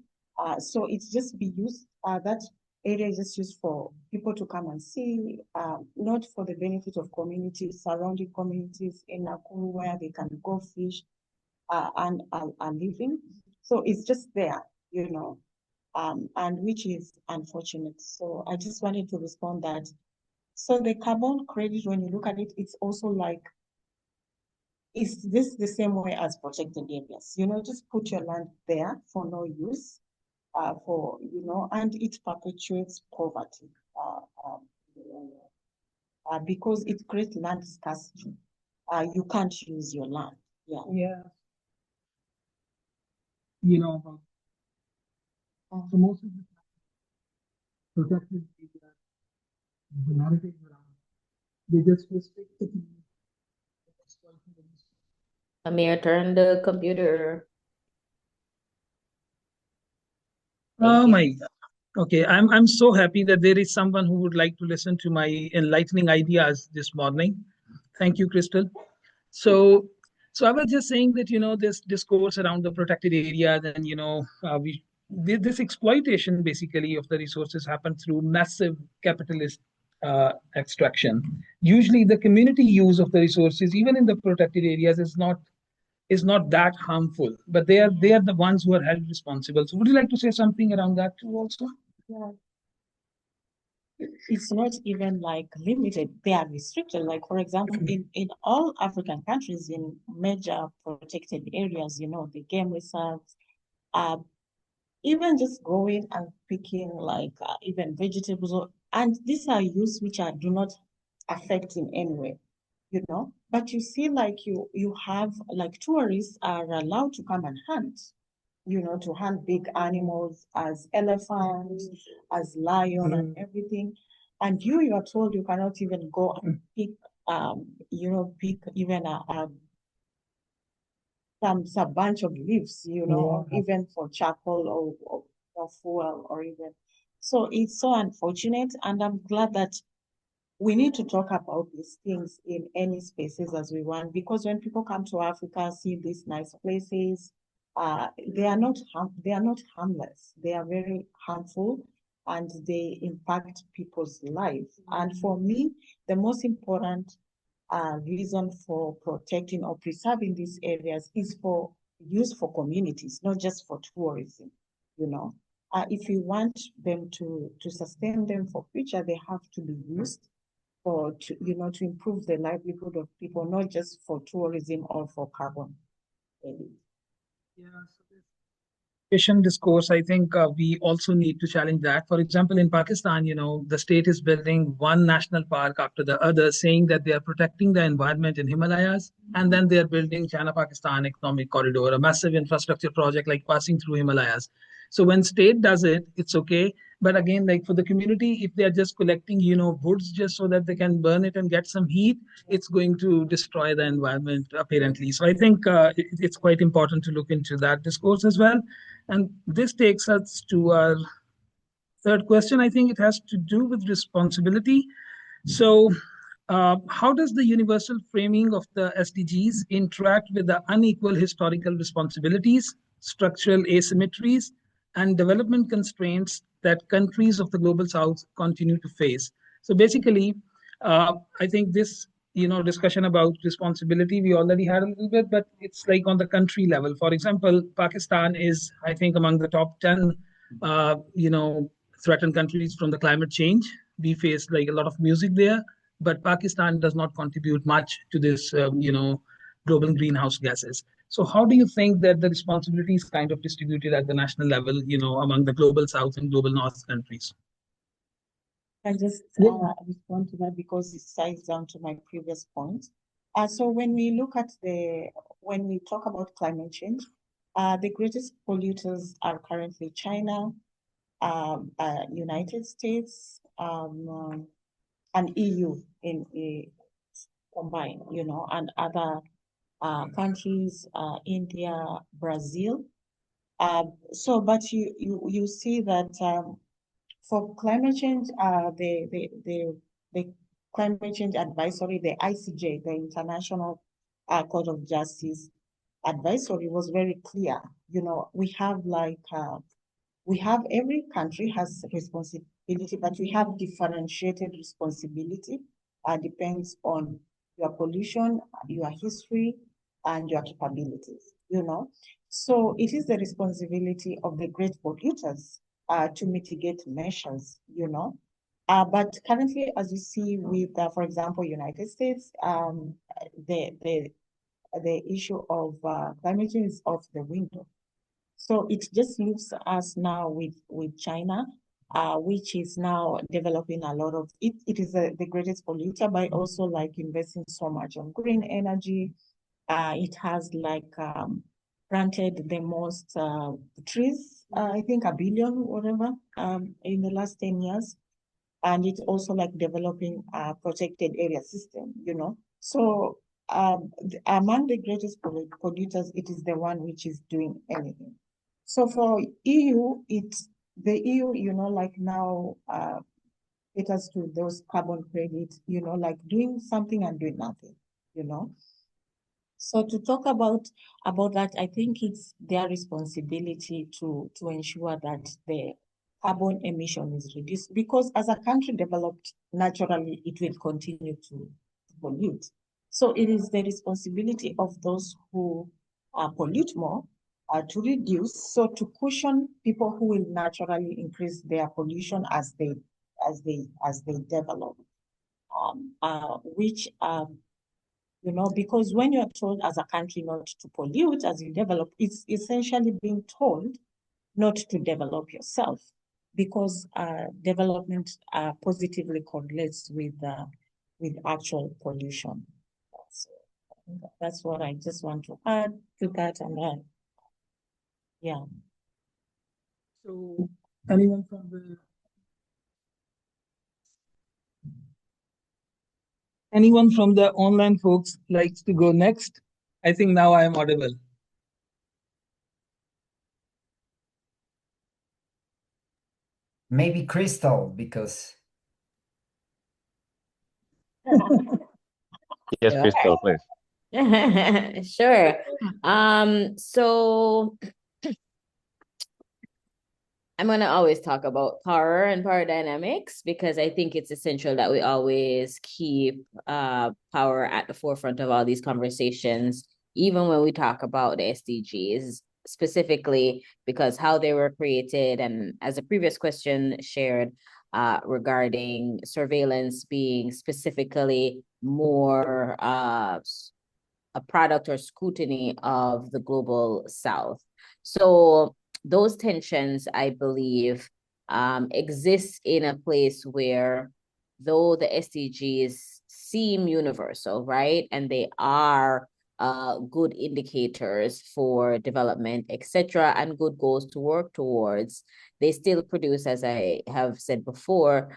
So it's just be used, that area is just used for people to come and see, not for the benefit of communities, surrounding communities in Nakuru where they can go fish and are living. So it's just there, and which is unfortunate. So I just wanted to respond that. So the carbon credit, when you look at it, it's also like, is this the same way as protected areas? Just put your land there for no use, and it perpetuates poverty because it creates land scarcity. You can't use your land. Yeah. Yeah. So most of the protected areas, the narrative around, they just restrict the Aamir, turn the computer. Oh my God. Okay, I'm so happy that there is someone who would like to listen to my enlightening ideas this morning. Thank you, Krystal. So I was just saying that this discourse around the protected areas and this exploitation basically of the resources happen through massive capitalist extraction. Usually, the community use of the resources, even in the protected areas, is not that harmful, but they are the ones who are held responsible. So would you like to say something around that too also? Yeah. It's not even like limited, they are restricted. Like, for example, in all African countries, in major protected areas, the game reserves, even just going and picking like even vegetables, and these are use which do not affect in any way, but you see like you have like tourists are allowed to come and hunt, to hunt big animals as elephants, as lion and everything. And you are told you cannot even go and pick, pick even some bunch of leaves, even for charcoal or fuel or even. So it's so unfortunate. And I'm glad that we need to talk about these things in any spaces as we want, because when people come to Africa, see these nice places, they are not harmless. They are very harmful and they impact people's lives. And for me, the most important reason for protecting or preserving these areas is for use for communities, not just for tourism, if you want them to sustain them for future, they have to be used to improve the livelihood of people, not just for tourism or for carbon. Yeah, so this discourse, I think we also need to challenge that. For example, in Pakistan, the state is building one national park after the other, saying that they are protecting the environment in Himalayas, and then they are building China-Pakistan Economic Corridor, a massive infrastructure project like passing through Himalayas. So when state does it, it's okay. But again, like for the community, if they are just collecting, woods just so that they can burn it and get some heat, it's going to destroy the environment apparently. So I think it's quite important to look into that discourse as well. And this takes us to our third question. I think it has to do with responsibility. So how does the universal framing of the SDGs interact with the unequal historical responsibilities, structural asymmetries, and development constraints that countries of the global south continue to face? So basically, I think this discussion about responsibility we already had a little bit, but it's like on the country level. For example, Pakistan is, I think, among the top 10 threatened countries from the climate change. We face like a lot of music there, but Pakistan does not contribute much to this global greenhouse gases. So how do you think that the responsibility is kind of distributed at the national level, among the global South and global North countries? I just respond to that because it ties down to my previous point. So when we talk about climate change, the greatest polluters are currently China, United States, and EU in combined, and other countries, India, Brazil. But you see that for climate change, the climate change advisory, the ICJ, the International Court of Justice advisory was very clear. Every country has responsibility, but we have differentiated responsibility. Depends on your pollution, your history, and your capabilities, So it is the responsibility of the great polluters to mitigate measures, But currently, as you see with, for example, United States, the issue of climate change is off the window. So it just leaves us now with China, which is now developing a lot of it. It is the greatest polluter by also investing so much on green energy. It has planted the most trees, I think 1 billion, whatever, in the last 10 years. And it's also developing a protected area system, So among the greatest polluters, it is the one which is doing anything. So for EU, the EU, now it has to those carbon credits, doing something and doing nothing, So to talk about that, I think it's their responsibility to ensure that the carbon emission is reduced, because as a country developed, naturally, it will continue to pollute. So it is the responsibility of those who pollute more to reduce, so to cushion people who will naturally increase their pollution as they develop, because when you're told as a country not to pollute as you develop, it's essentially being told not to develop yourself, because development positively correlates with actual pollution. So that's what I just want to add to that, and then, yeah. So anyone from the online folks likes to go next? I think now I am audible. Maybe Krystal, because Yes, Krystal, please. Sure. So I'm going to always talk about power and power dynamics, because I think it's essential that we always keep power at the forefront of all these conversations, even when we talk about the SDGs, specifically because how they were created, and as a previous question shared regarding surveillance being specifically more a product or scrutiny of the global South. So those tensions, I believe, exist in a place where, though the SDGs seem universal, right, and they are good indicators for development, etc., and good goals to work towards, they still produce, as I have said before,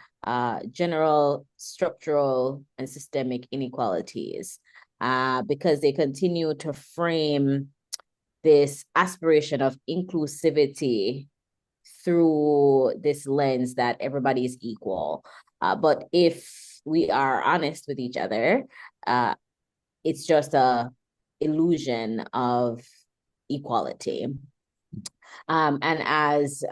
general, structural, and systemic inequalities, because they continue to frame this aspiration of inclusivity through this lens that everybody is equal. But if we are honest with each other, it's just a illusion of equality. And as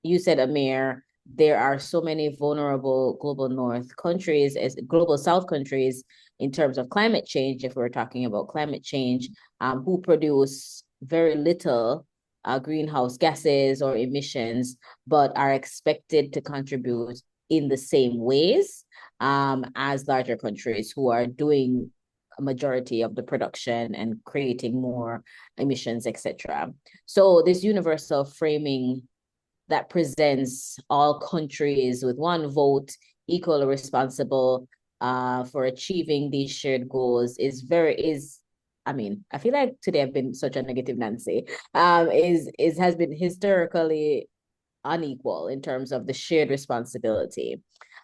you said, Aamir, there are so many vulnerable global North countries, as global South countries, in terms of climate change, if we're talking about climate change, who produce very little greenhouse gases or emissions, but are expected to contribute in the same ways as larger countries who are doing a majority of the production and creating more emissions, etc. So this universal framing that presents all countries with one vote, equally responsible for achieving these shared goals I mean, I feel like today I've been such a negative Nancy, has been historically unequal in terms of the shared responsibility.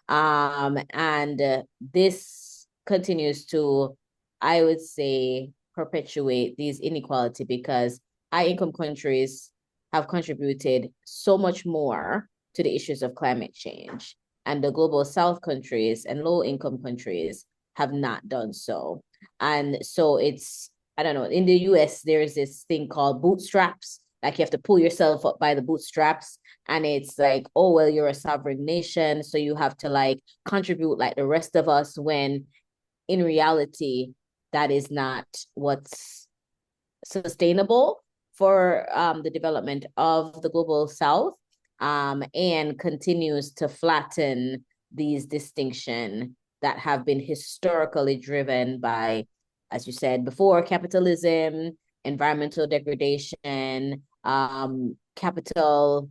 And this continues to, I would say, perpetuate these inequality because high income countries have contributed so much more to the issues of climate change. And the global South countries and low income countries have not done so. And so I don't know, in the US, there's this thing called bootstraps. Like you have to pull yourself up by the bootstraps. And it's like, oh, well, you're a sovereign nation, so you have to like contribute like the rest of us, when in reality, that is not what's sustainable for the development of the global South, and continues to flatten these distinctions that have been historically driven by, as you said before, capitalism, environmental degradation, capital,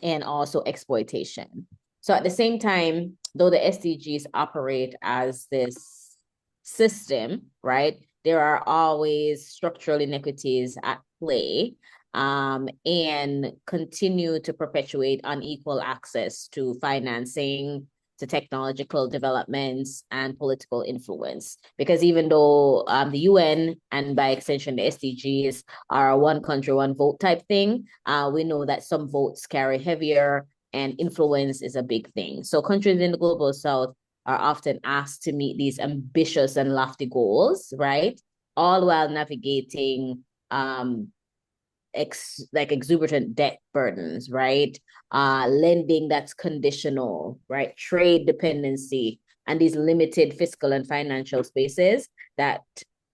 and also exploitation. So at the same time, though the SDGs operate as this system, right, there are always structural inequities at play, and continue to perpetuate unequal access to financing, to technological developments, and political influence. Because even though the UN and by extension the SDGs are a one country, one vote type thing, we know that some votes carry heavier and influence is a big thing. So countries in the global South are often asked to meet these ambitious and lofty goals, right? All while navigating exuberant debt burdens, right? Lending that's conditional, right? Trade dependency, and these limited fiscal and financial spaces that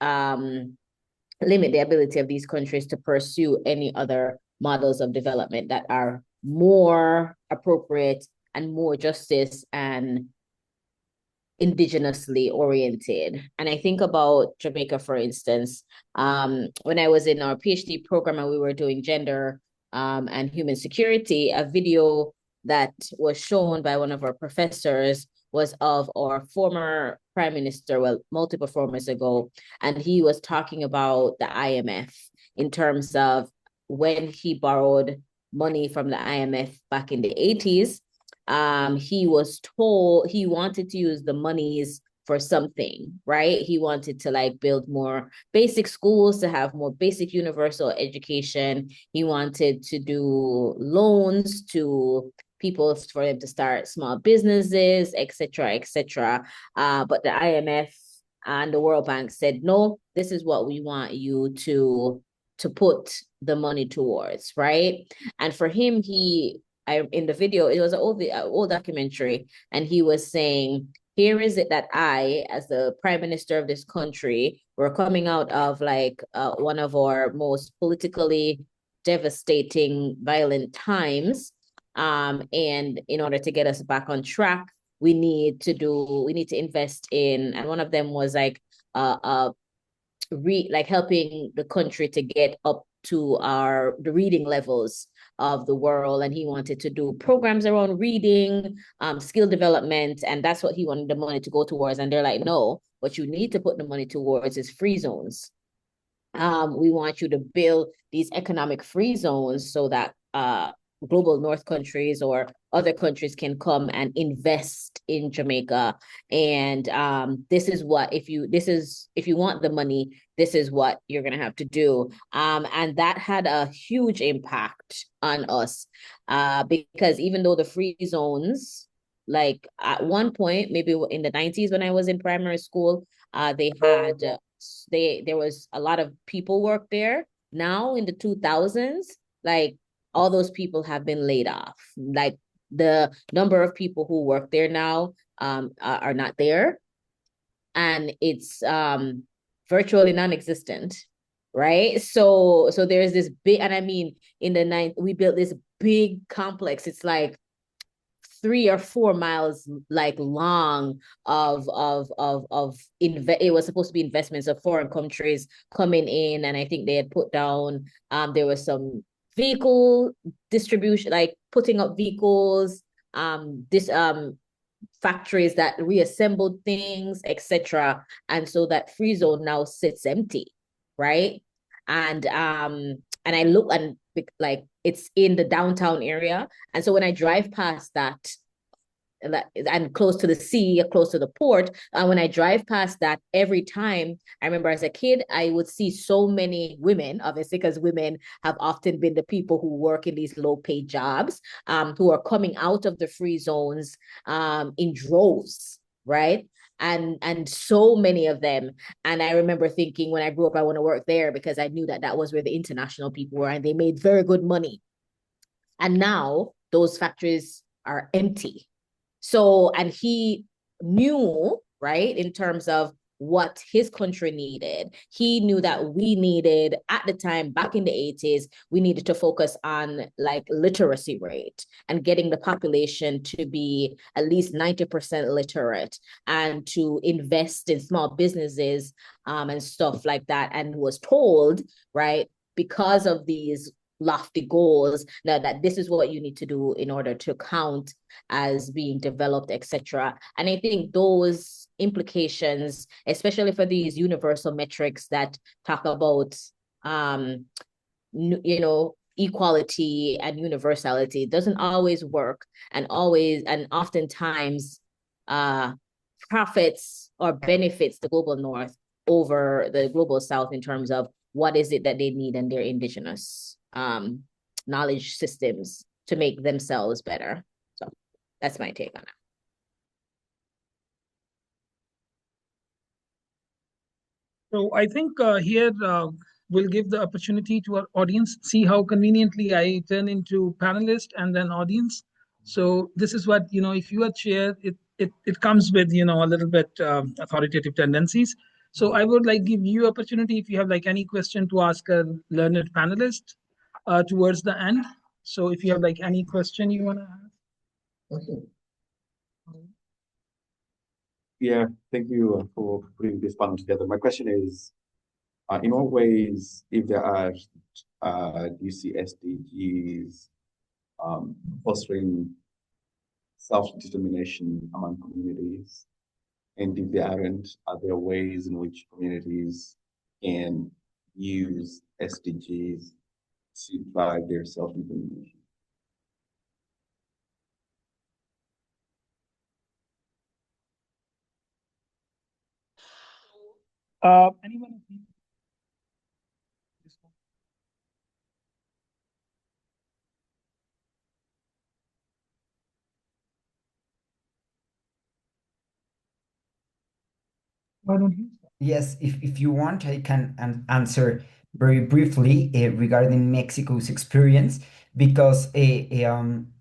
limit the ability of these countries to pursue any other models of development that are more appropriate and more justice and indigenously oriented. And I think about Jamaica, for instance, when I was in our PhD program and we were doing gender and human security, a video that was shown by one of our professors was of our former prime minister, well, multiple formers ago, and he was talking about the IMF in terms of when he borrowed money from the IMF back in the 80s. He was told he wanted to use the monies for something, right? He wanted to like build more basic schools, to have more basic universal education. He wanted to do loans to people for them to start small businesses, etc., etc. But the IMF and the World Bank said, no, this is what we want you to put the money towards, right? And for him, in the video, it was an old documentary, and he was saying, here is it that I, as the prime minister of this country, we're coming out of like one of our most politically devastating, violent times. And in order to get us back on track, we need to invest in, and one of them was like helping the country to get up to the reading levels of the world. And he wanted to do programs around reading, skill development, and that's what he wanted the money to go towards. And they're like, no, what you need to put the money towards is free zones. We want you to build these economic free zones so that global North countries or other countries can come and invest in Jamaica. And this is what, if you want the money, this is what you're gonna have to do. And that had a huge impact on us, because even though the free zones, like at one point, maybe in the 90s when I was in primary school, there was a lot of people work there. Now in the 2000s, like all those people have been laid off. Like the number of people who work there now are not there. And it's virtually non-existent, right? So there's this big, and I mean, in the we built this big complex. It's like 3 or 4 miles like long it was supposed to be investments of foreign countries coming in, and I think they had put down there was some vehicle distribution, like putting up vehicles, this factories that reassembled things, etc. And so that free zone now sits empty, right? And I look, and like it's in the downtown area. And so when I drive past that, and close to the sea, close to the port. And when I drive past that every time, I remember as a kid, I would see so many women, obviously, because women have often been the people who work in these low paid jobs, who are coming out of the free zones in droves, right? And so many of them. And I remember thinking when I grew up, I want to work there because I knew that that was where the international people were and they made very good money. And now those factories are empty. So, and he knew, right, in terms of what his country needed. He knew that we needed, at the time, back in the 80s, we needed to focus on like literacy rate and getting the population to be at least 90% literate, and to invest in small businesses and stuff like that. And was told, right, because of these lofty goals, now that this is what you need to do in order to count as being developed, etc. And I think those implications, especially for these universal metrics that talk about, equality and universality, doesn't always work, and oftentimes profits or benefits the global north over the global south in terms of what is it that they need in their indigenous knowledge systems to make themselves better. So that's my take on it. So I think here we'll give the opportunity to our audience. See how conveniently I turn into panelist and then audience. So this is what, if you are chair, it comes with, a little bit authoritative tendencies. So I would like give you opportunity if you have like any question to ask a learned panelist towards the end. So if you have like any question you want to ask. Okay. Yeah, thank you for putting this panel together. My question is, in what ways, if there are, do you see SDGs fostering self-determination among communities? And if there aren't, are there ways in which communities can use SDGs to drive their self-determination? Anyone? Why don't you? Yes, if you want, I can answer very briefly regarding Mexico's experience, because I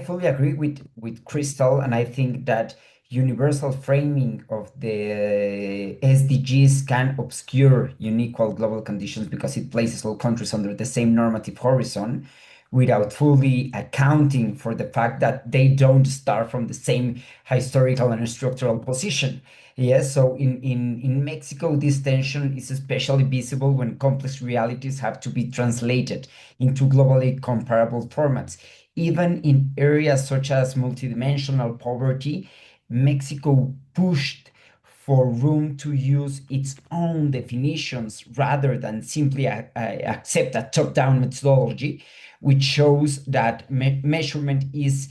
fully agree with Krystal, and I think that universal framing of the SDGs can obscure unequal global conditions because it places all countries under the same normative horizon without fully accounting for the fact that they don't start from the same historical and structural position. Yes, so in Mexico, this tension is especially visible when complex realities have to be translated into globally comparable formats. Even in areas such as multidimensional poverty, Mexico pushed for room to use its own definitions rather than simply accept a top-down methodology, which shows that measurement is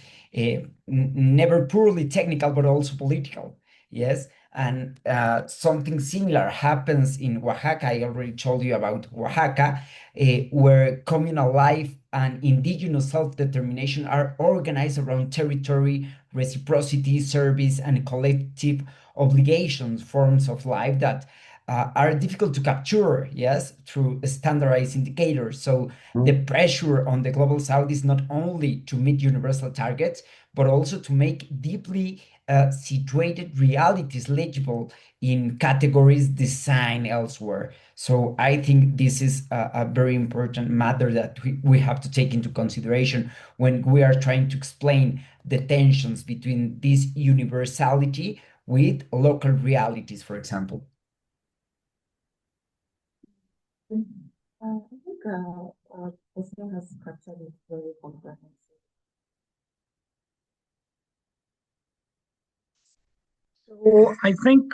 never purely technical, but also political. Yes. And something similar happens in Oaxaca. I already told you about Oaxaca, where communal life and indigenous self-determination are organized around territory, reciprocity, service, and collective obligations, forms of life that are difficult to capture, yes, through standardized indicators. So the pressure on the Global South is not only to meet universal targets, but also to make deeply situated realities legible in categories designed elsewhere. So I think this is a very important matter that we have to take into consideration when we are trying to explain the tensions between this universality with local realities, for example. I think José has captured it very comprehensive. So I think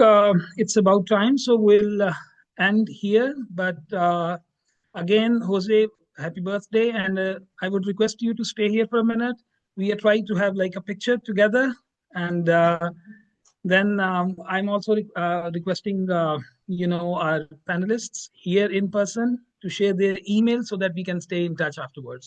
it's about time. So we'll end here. But again, Jose, happy birthday. And I would request you to stay here for a minute. We are trying to have like a picture together. And then I'm also requesting, our panelists here in person to share their email so that we can stay in touch afterwards.